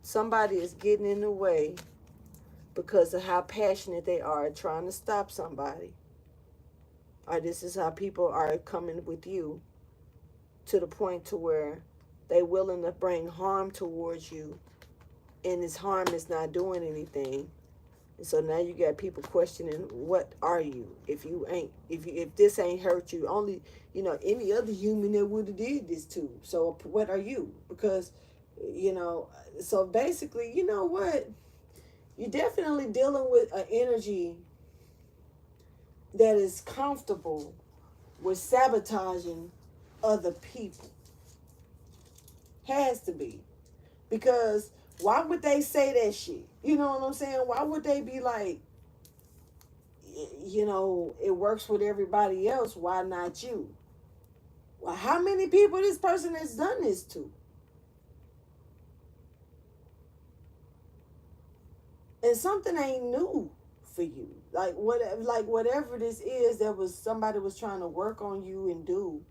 Speaker 1: Somebody is getting in the way because of how passionate they are trying to stop somebody. Or this is how people are coming with you to the point to where they're willing to bring harm towards you, and this harm is not doing anything. And so now you got people questioning, what are you? If this ain't hurt you, only, you know, any other human that would have did this to. So what are you? Because, you know, so basically, you know what? You're definitely dealing with an energy that is comfortable with sabotaging other people. Has to be. Because why would they say that shit? You know what I'm saying? Why would they be like, you know, it works with everybody else, why not you? Well, how many people this person has done this to? And something ain't new for you. Whatever this is that was somebody was trying to work on you and do.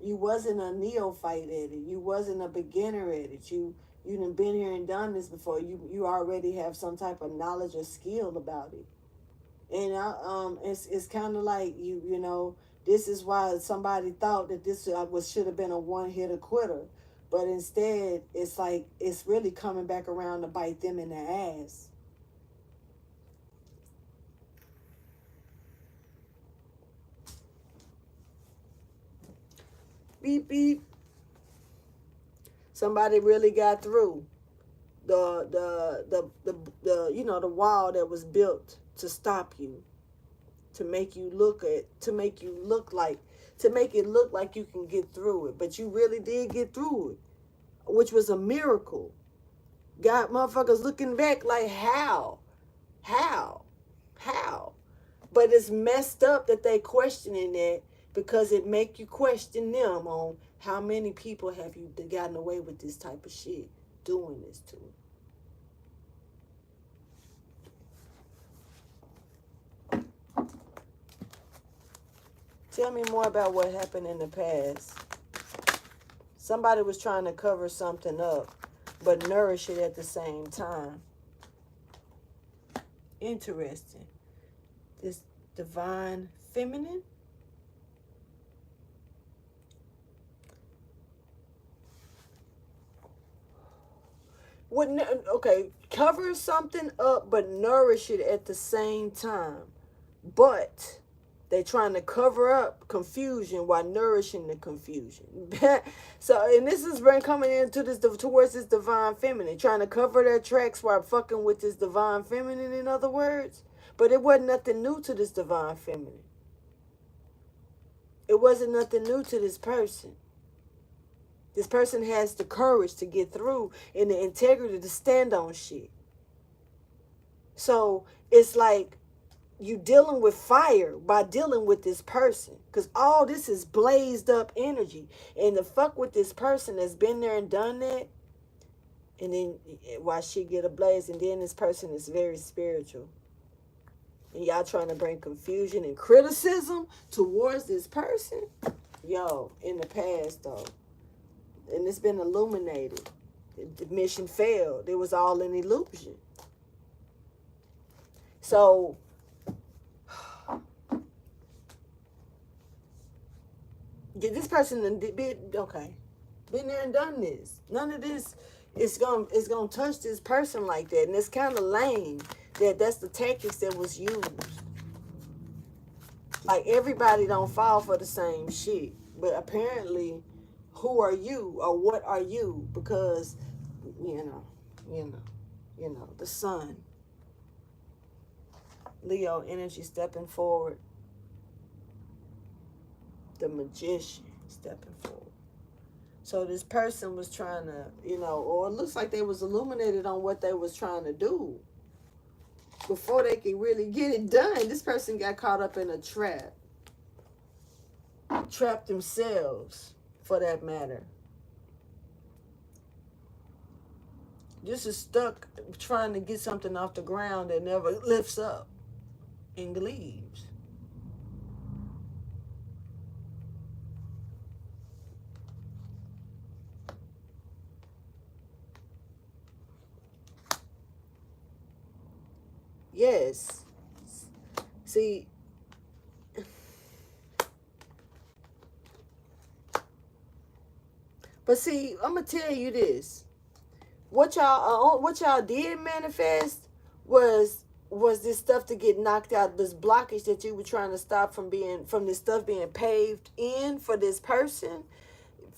Speaker 1: You wasn't a neophyte at it. You wasn't a beginner at it. You done been here and done this before. You already have some type of knowledge or skill about it. And it's kind of like you know, this is why somebody thought that this should have been a one-hitter quitter, but instead it's like it's really coming back around to bite them in the ass. Beep beep. Somebody really got through the you know, the wall that was built to stop you, to make you look to make it look like you can get through it, but you really did get through it, which was a miracle. God, motherfuckers looking back like how, how, but it's messed up that they questioning that, because it make you question them on how many people have you gotten away with this type of shit, doing this to. Tell me more about what happened in the past. Somebody was trying to cover something up, but nourish it at the same time. Interesting. This divine feminine. Okay, cover something up, but nourish it at the same time. But they trying to cover up confusion while nourishing the confusion. So, and this is been coming into this towards this divine feminine, trying to cover their tracks while fucking with this divine feminine, in other words. But it wasn't nothing new to this divine feminine. It wasn't nothing new to this person. This person has the courage to get through and the integrity to stand on shit. So it's like you dealing with fire by dealing with this person, because all this is blazed up energy, and to fuck with this person that's been there and done that, and then why she get ablaze, and then this person is very spiritual, and y'all trying to bring confusion and criticism towards this person. Yo, in the past though, and it's been illuminated. The mission failed. It was all an illusion. So this person been there and done this. None of this is gonna touch this person like that, and it's kind of lame that's the tactics that was used. Like, everybody don't fall for the same shit, but apparently, who are you or what are you? Because you know the sun, Leo energy stepping forward. The magician stepping forward. So this person was trying to, or it looks like they was illuminated on what they was trying to do. Before they could really get it done, this person got caught up in a trap. Trapped themselves, for that matter. Just is stuck trying to get something off the ground that never lifts up and leaves. Yes. See, but see, I'm gonna tell you this. What y'all did manifest was this stuff to get knocked out, this blockage that you were trying to stop from this stuff being paved in for this person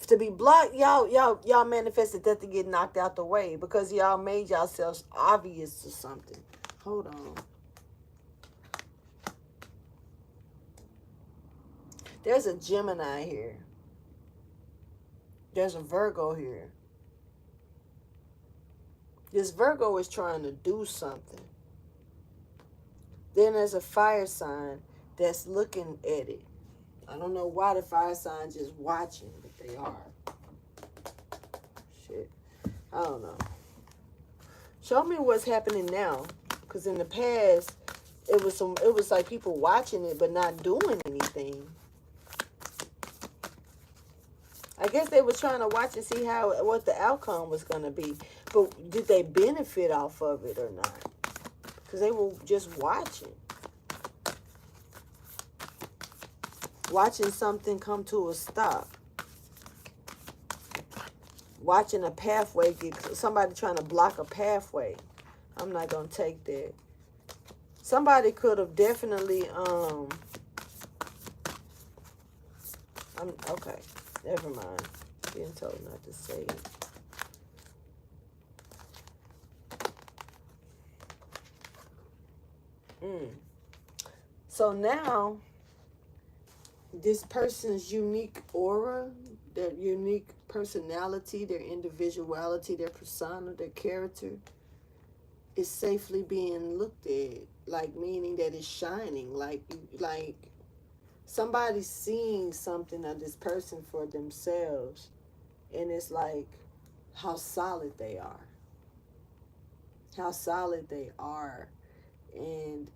Speaker 1: to be blocked. Y'all manifested that to get knocked out the way, because y'all made yourselves obvious to something. Hold on. There's a Gemini here. There's a Virgo here. This Virgo is trying to do something. Then there's a fire sign that's looking at it. I don't know why the fire sign just watching, but they are. Shit. I don't know. Show me what's happening now. Because in the past, it was like people watching it but not doing anything. I guess they were trying to watch and see what the outcome was going to be. But did they benefit off of it or not? Because they were just watching. Watching something come to a stop. Watching a pathway, somebody trying to block a pathway. I'm not going to take that. Somebody could have definitely, okay, never mind. Being told not to say it. So now, this person's unique aura, their unique personality, their individuality, their persona, their character is safely being looked at, like meaning that it's shining, like somebody's seeing something of this person for themselves, and it's like how solid they are, and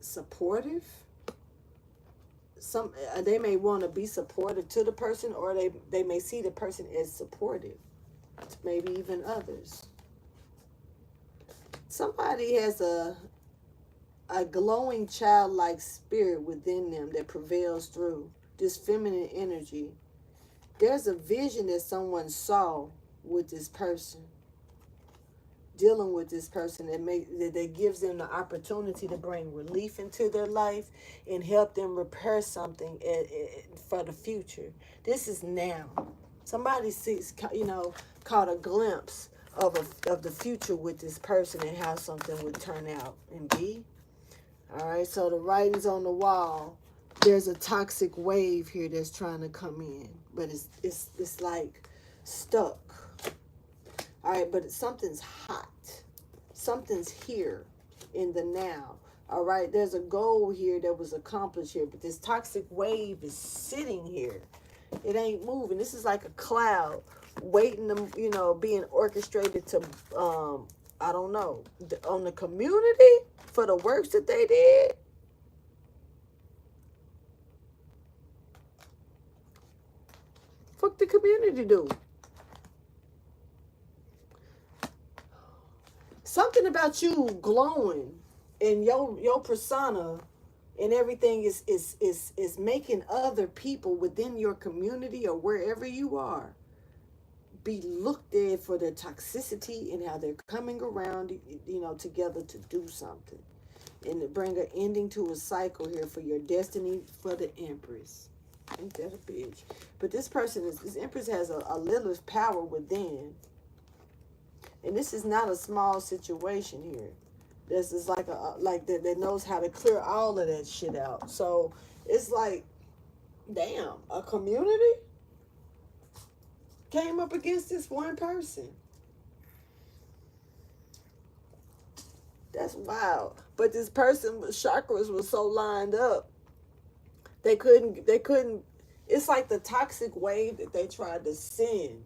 Speaker 1: supportive. They may want to be supportive to the person, or they may see the person as supportive, maybe even others. Somebody has a glowing childlike spirit within them that prevails through this feminine energy. There's a vision that someone saw with this person, dealing with this person, that gives them the opportunity to bring relief into their life and help them repair something for the future. This is now. Somebody sees, caught a glimpse of the future with this person and how something would turn out and be. All right, so the writing's on the wall. There's a toxic wave here that's trying to come in, but it's like stuck. All right, but something's hot. Something's here in the now. All right, there's a goal here that was accomplished here, but this toxic wave is sitting here. It ain't moving. This is like a cloud waiting to, being orchestrated to, I don't know, on the community for the works that they did. Fuck the community do. Something about you glowing and your persona and everything is making other people within your community or wherever you are be looked at for their toxicity and how they're coming around, together to do something and to bring an ending to a cycle here for your destiny for the Empress. Ain't that a bitch? But this Empress has a Lilith power within. And this is not a small situation here. This is like that knows how to clear all of that shit out. So it's like, damn, a community came up against this one person. That's wild. But this person's chakras were so lined up, they couldn't. It's like the toxic wave that they tried to send,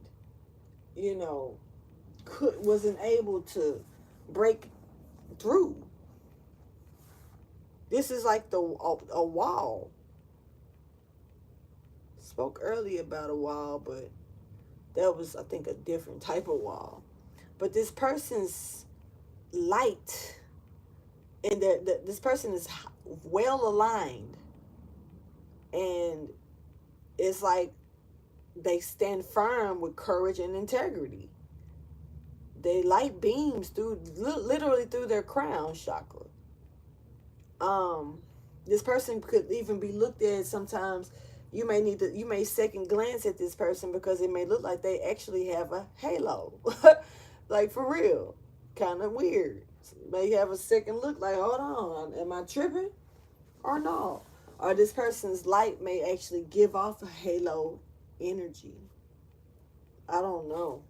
Speaker 1: wasn't able to break through. This is like a wall. Spoke earlier about a wall, but that was, I think, a different type of wall. But this person's light, and this person is well aligned, and it's like they stand firm with courage and integrity. They light beams literally through their crown chakra. This person could even be looked at sometimes. You may second glance at this person because it may look like they actually have a halo. Like, for real. Kind of weird. You may have a second look like, hold on, am I tripping or no? Or this person's light may actually give off a halo energy. I don't know.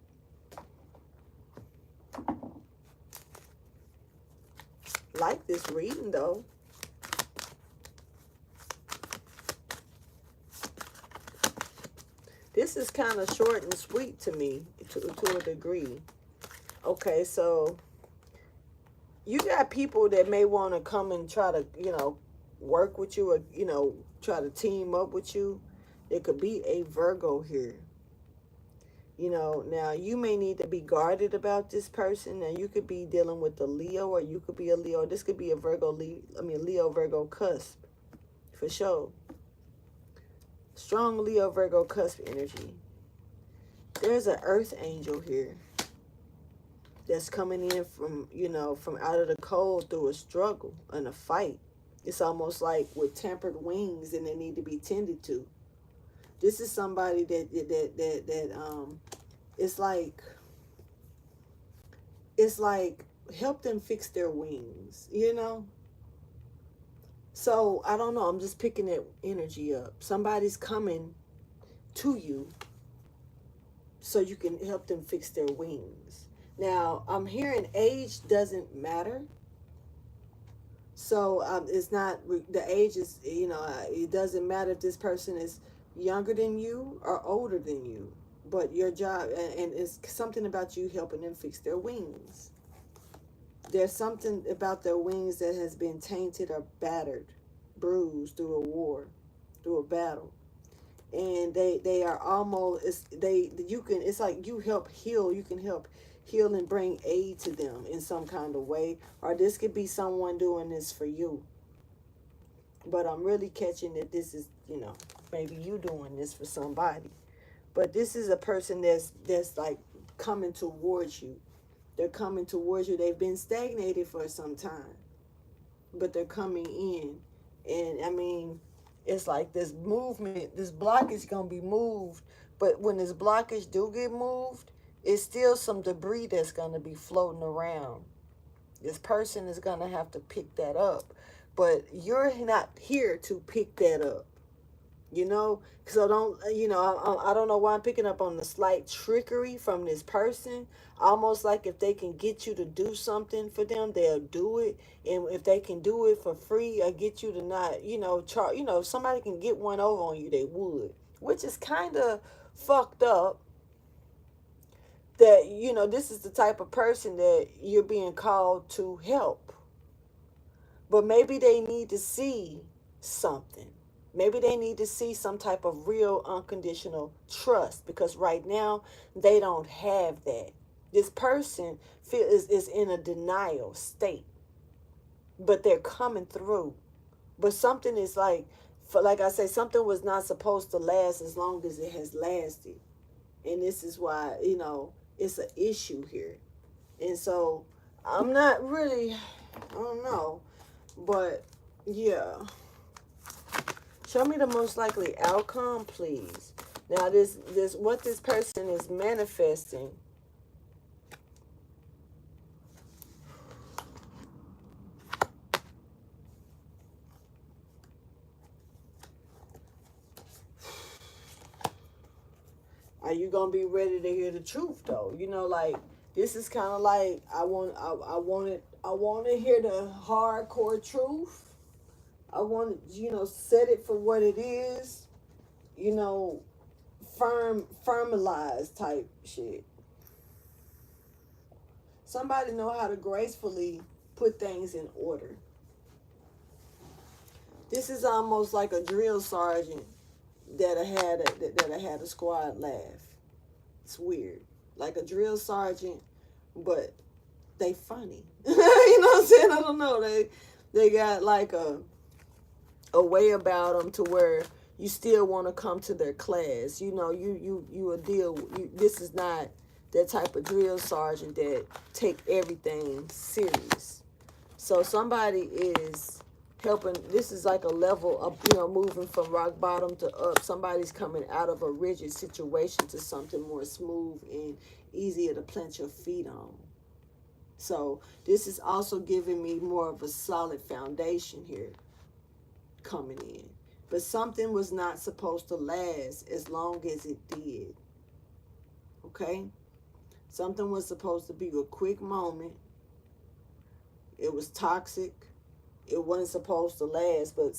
Speaker 1: Like this reading though. This is kind of short and sweet to me, to a degree. Okay, so you got people that may want to come and try to, work with you, or, try to team up with you. There could be a Virgo here. Now you may need to be guarded about this person. Now you could be dealing with a Leo, or you could be a Leo. This could be a Leo Virgo cusp, for sure. Strong Leo Virgo cusp energy. There's an earth angel here that's coming in from, from out of the cold through a struggle and a fight. It's almost like with tempered wings, and they need to be tended to. This is somebody that it's like help them fix their wings, So I don't know. I'm just picking that energy up. Somebody's coming to you so you can help them fix their wings. Now, I'm hearing age doesn't matter. So it's not, the age is, it doesn't matter if this person is younger than you or older than you. But your job, and it's something about you helping them fix their wings. There's something about their wings that has been tainted or battered, bruised through a war, through a battle. And they are almost, it's like you help heal, you can help heal and bring aid to them in some kind of way. Or this could be someone doing this for you. But I'm really catching that this is, maybe you doing this for somebody. But this is a person that's like coming towards you. They're coming towards you. They've been stagnated for some time, but they're coming in. And I mean, it's like this movement, this blockage gonna be moved. But when this blockage do get moved, it's still some debris that's gonna be floating around. This person is gonna have to pick that up. But you're not here to pick that up. Because I don't know why I'm picking up on the slight trickery from this person. Almost like if they can get you to do something for them, they'll do it. And if they can do it for free or get you to not, charge, if somebody can get one over on you, they would. Which is kind of fucked up. That, this is the type of person that you're being called to help. But maybe they need to see something. Maybe they need to see some type of real unconditional trust, because right now they don't have that. This person is in a denial state, but they're coming through. But something is like I say, something was not supposed to last as long as it has lasted. And this is why, it's an issue here. And so I'm not really, I don't know, but yeah. Show me the most likely outcome, please. Now, this what this person is manifesting. Are you gonna be ready to hear the truth, though? Like, this is kind of like I want to hear the hardcore truth. I want to, set it for what it is, firmalize type shit. Somebody know how to gracefully put things in order. This is almost like a drill sergeant that had a squad laugh. It's weird. Like a drill sergeant, but they funny. You know what I'm saying? I don't know. They got like a way about them to where you still want to come to their class. You a deal. This is not that type of drill sergeant that take everything serious. So somebody is helping. This is like a level of, moving from rock bottom to up. Somebody's coming out of a rigid situation to something more smooth and easier to plant your feet on. So this is also giving me more of a solid foundation here coming in. But something was not supposed to last as long as it did. Okay? Something was supposed to be a quick moment. It was toxic. It wasn't supposed to last, but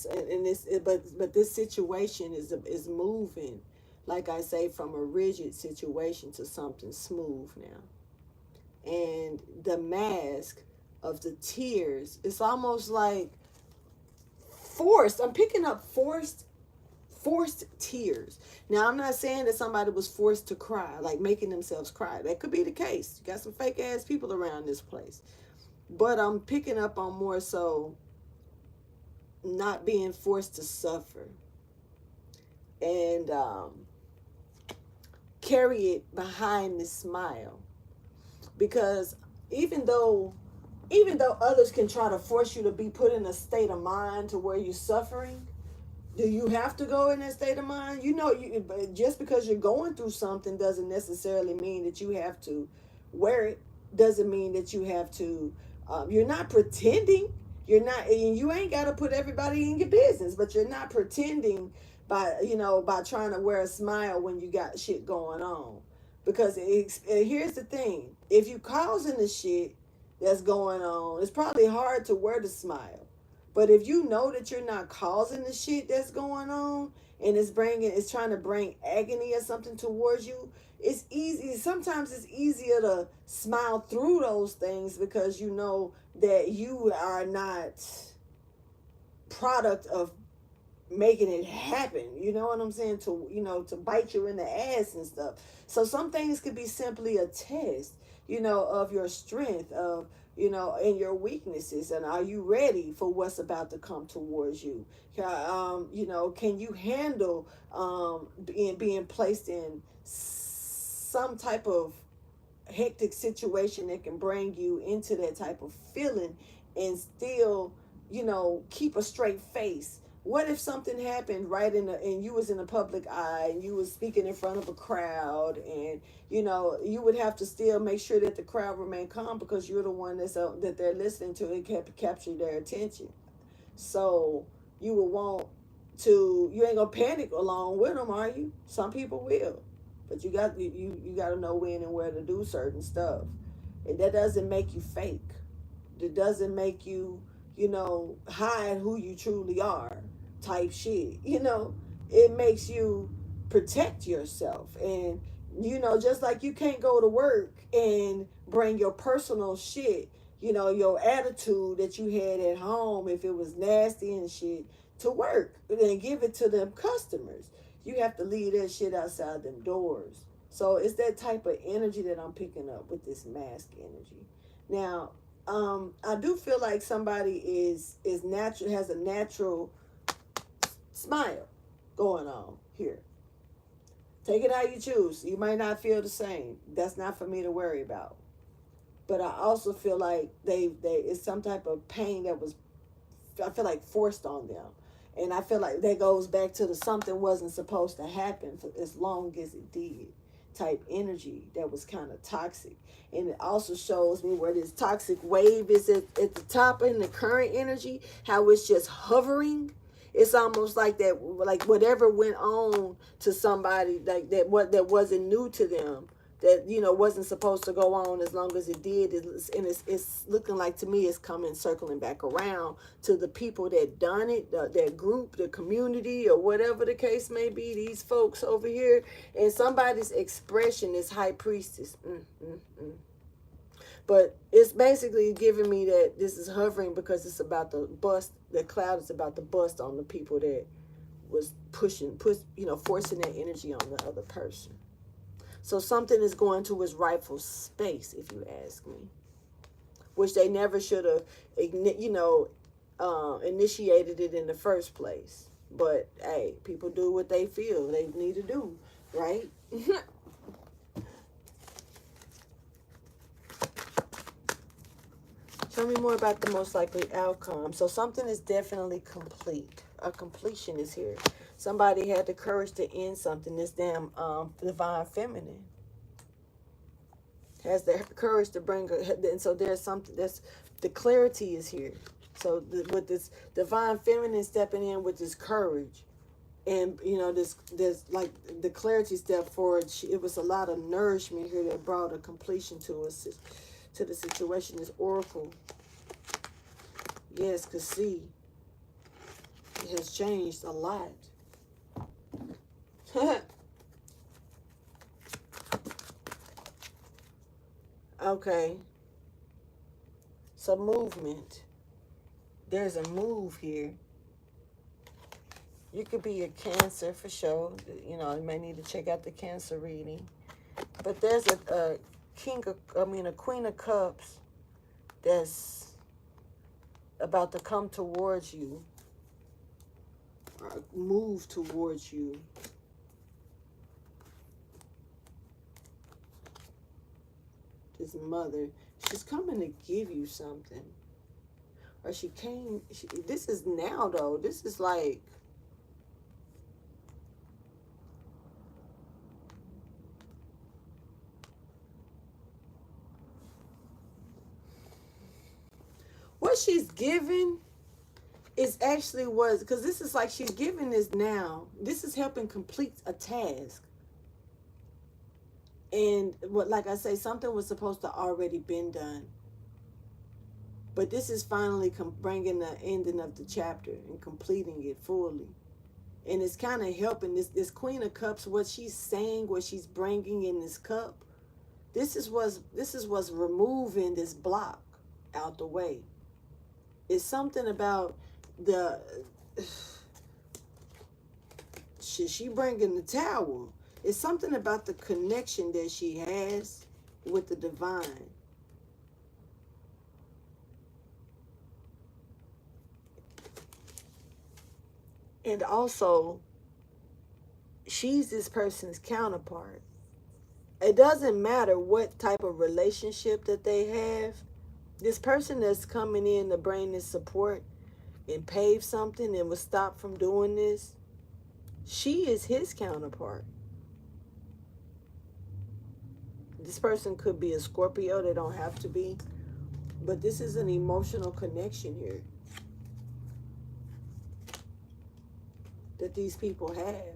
Speaker 1: this situation is moving like I say, from a rigid situation to something smooth now. And the mask of the tears, it's almost like forced. I'm picking up forced tears. Now, I'm not saying that somebody was forced to cry, like making themselves cry. That could be the case. You got some fake ass people around this place. But I'm picking up on more so not being forced to suffer, and carry it behind the smile. Because even though others can try to force you to be put in a state of mind to where you're suffering, do you have to go in that state of mind? You know, just because you're going through something doesn't necessarily mean that you have to wear it. Doesn't mean that you have to. You're not pretending. You're not, and you ain't got to put everybody in your business. But you're not pretending by by trying to wear a smile when you got shit going on. Because here's the thing: if you causing the shit that's going on, it's probably hard to wear the smile. But if you know that you're not causing the shit that's going on, and it's trying to bring agony or something towards you, it's easy. Sometimes it's easier to smile through those things because you know that you are not product of making it happen. You know what I'm saying? To bite you in the ass and stuff. So some things could be simply a test, of your strength, of and your weaknesses, and are you ready for what's about to come towards you? Can you handle being placed in some type of hectic situation that can bring you into that type of feeling and still keep a straight face? What if something happened and you was in a public eye and you was speaking in front of a crowd, and you would have to still make sure that the crowd remained calm because you're the one that they're listening to and capture their attention. So you would want you ain't gonna panic along with them, are you? Some people will, but you got to know when and where to do certain stuff, and that doesn't make you fake. It doesn't make you hide who you truly are type shit. It makes you protect yourself. And just like you can't go to work and bring your personal shit, your attitude that you had at home, if it was nasty and shit, to work and give it to them customers. You have to leave that shit outside them doors. So it's that type of energy that I'm picking up with this mask energy. Now, I do feel like somebody is natural, has a natural smile going on here. Take it how you choose. You might not feel the same. That's not for me to worry about. But I also feel like they it's some type of pain that was, I feel like, forced on them. And I feel like that goes back to the something wasn't supposed to happen for as long as it did type energy that was kind of toxic. And it also shows me where this toxic wave is at the top in the current energy, how it's just hovering. It's almost like that, like whatever went on to somebody, like that wasn't new to them, that wasn't supposed to go on as long as it did. It's looking like, to me, it's coming circling back around to the people that done it, that group, the community, or whatever the case may be, these folks over here. And somebody's expression is high priestess. But it's basically giving me that this is hovering because it's about to bust. The cloud is about to bust on the people that was forcing that energy on the other person. So something is going to its rightful space, if you ask me, which they never should have, initiated it in the first place. But hey, people do what they feel they need to do, right? Tell me more about the most likely outcome. So something is definitely complete. A completion is here. Somebody had the courage to end something. This damn divine feminine has the courage to bring her. And so there's something. The clarity is here. So with this divine feminine stepping in with this courage, and this like the clarity step forward. It was a lot of nourishment here that brought a completion to us. To the situation. This oracle, yes, cause see, it has changed a lot. Okay. So movement. There's a move here. You could be a Cancer for sure. You know, you may need to check out the Cancer reading. But there's a Queen of Cups that's about to come towards you, or move towards you. This mother, she's coming to give you something. Or she came, this is now though. This is like, what she's giving is actually was, because this is like she's giving this now. This is helping complete a task. And what, like I say, something was supposed to already been done. But this is finally bringing the ending of the chapter and completing it fully. And it's kind of helping this Queen of Cups, what she's saying, what she's bringing in this cup. This is what's removing this block out the way. It's something about the she bringing the Tower. It's something about the connection that she has with the divine. And also, she's this person's counterpart. It doesn't matter what type of relationship that they have. This person that's coming in to bring this support and pave something and was stopped from doing this, she is his counterpart. This person could be a Scorpio. They don't have to be. But this is an emotional connection here that these people have.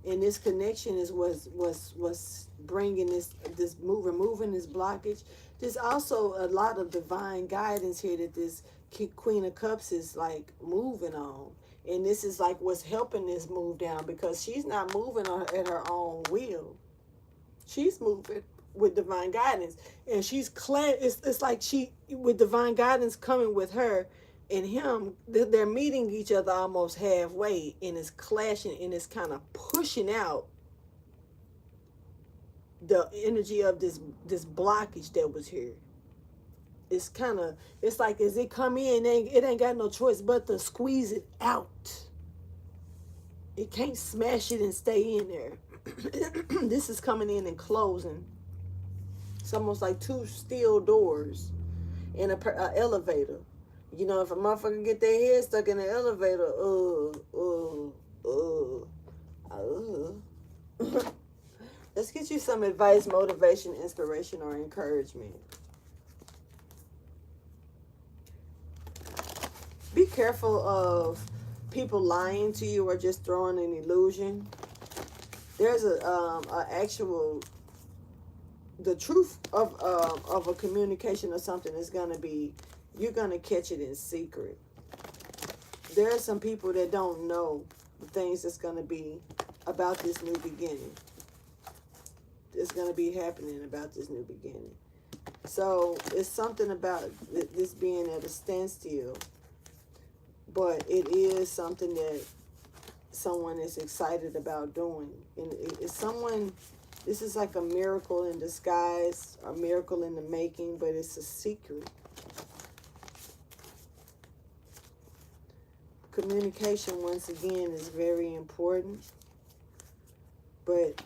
Speaker 1: And this connection is was bringing this removing this blockage. There's also a lot of divine guidance here that this Queen of Cups is like moving on. And this is like what's helping this move down, because she's not moving at her own will. She's moving with divine guidance. And she's it's like she, with divine guidance coming with her and him, they're meeting each other almost halfway, and it's clashing, and it's kind of pushing out the energy of this blockage that was here. It's like as it come in, it ain't got no choice but to squeeze it out. It can't smash it and stay in there. This is coming in and closing. It's almost like two steel doors in a elevator. You know, if a motherfucker get their head stuck in the elevator, let's get you some advice, motivation, inspiration, or encouragement. Be careful of people lying to you or just throwing an illusion. There's the truth of a communication or something is going to be, you're going to catch it in secret. There are some people that don't know the things that's going to be about this new beginning. It's going to be happening about this new beginning. So it's something about this being at a standstill. But it is something that someone is excited about doing. And it's someone, this is like a miracle in disguise, a miracle in the making, but it's a secret. Communication, once again, is very important. But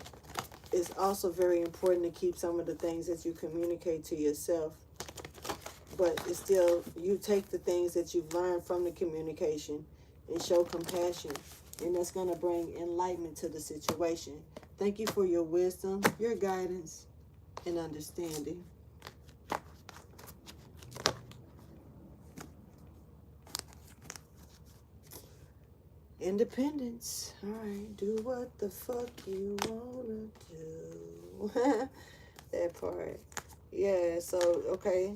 Speaker 1: it's also very important to keep some of the things that you communicate to yourself. But it's still, you take the things that you've learned from the communication and show compassion. And that's going to bring enlightenment to the situation. Thank you for your wisdom, your guidance, and understanding. Independence. All right, do what the fuck you want to do. That part. Yeah, so, okay.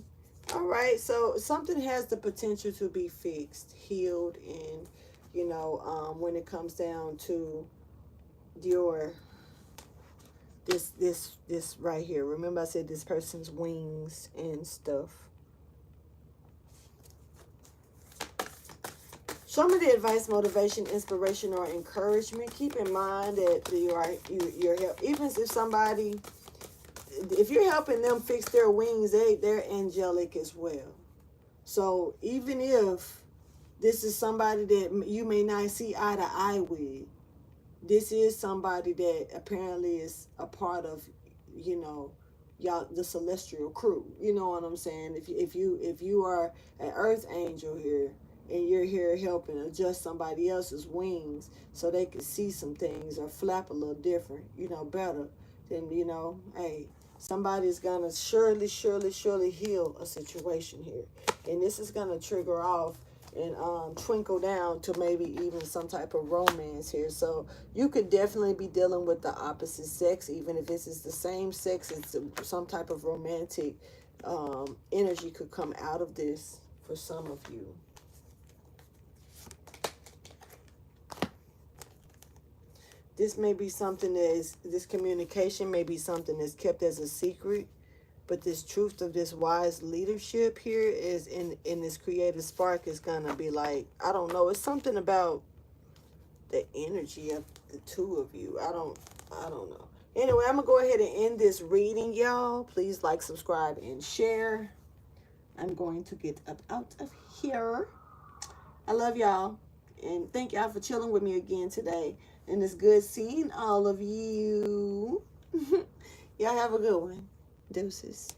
Speaker 1: All right, so something has the potential to be fixed, healed, and, you know, when it comes down to this right here. Remember I said this person's wings and stuff. Show me the advice, motivation, inspiration, or encouragement. Keep in mind that you're help. Even if somebody, if you're helping them fix their wings, they're angelic as well. So even if this is somebody that you may not see eye to eye with, this is somebody that apparently is a part of, you know, y'all, the celestial crew. You know what I'm saying? If you are an earth angel here, and you're here helping adjust somebody else's wings so they can see some things or flap a little different, you know, better, then, you know, hey, somebody's gonna surely heal a situation here. And this is gonna trigger off and twinkle down to maybe even some type of romance here. So you could definitely be dealing with the opposite sex, even if this is the same sex. It's some type of romantic energy could come out of this for some of you. This may be something that is, this communication may be something that's kept as a secret, but this truth of this wise leadership here is in this creative spark is gonna be like, I don't know, it's something about the energy of the two of you. I don't know. Anyway, I'm gonna go ahead and end this reading, y'all. Please like, subscribe, and share. I'm going to get up out of here. I love y'all, and thank y'all for chilling with me again today. And it's good seeing all of you. Y'all have a good one. Deuces.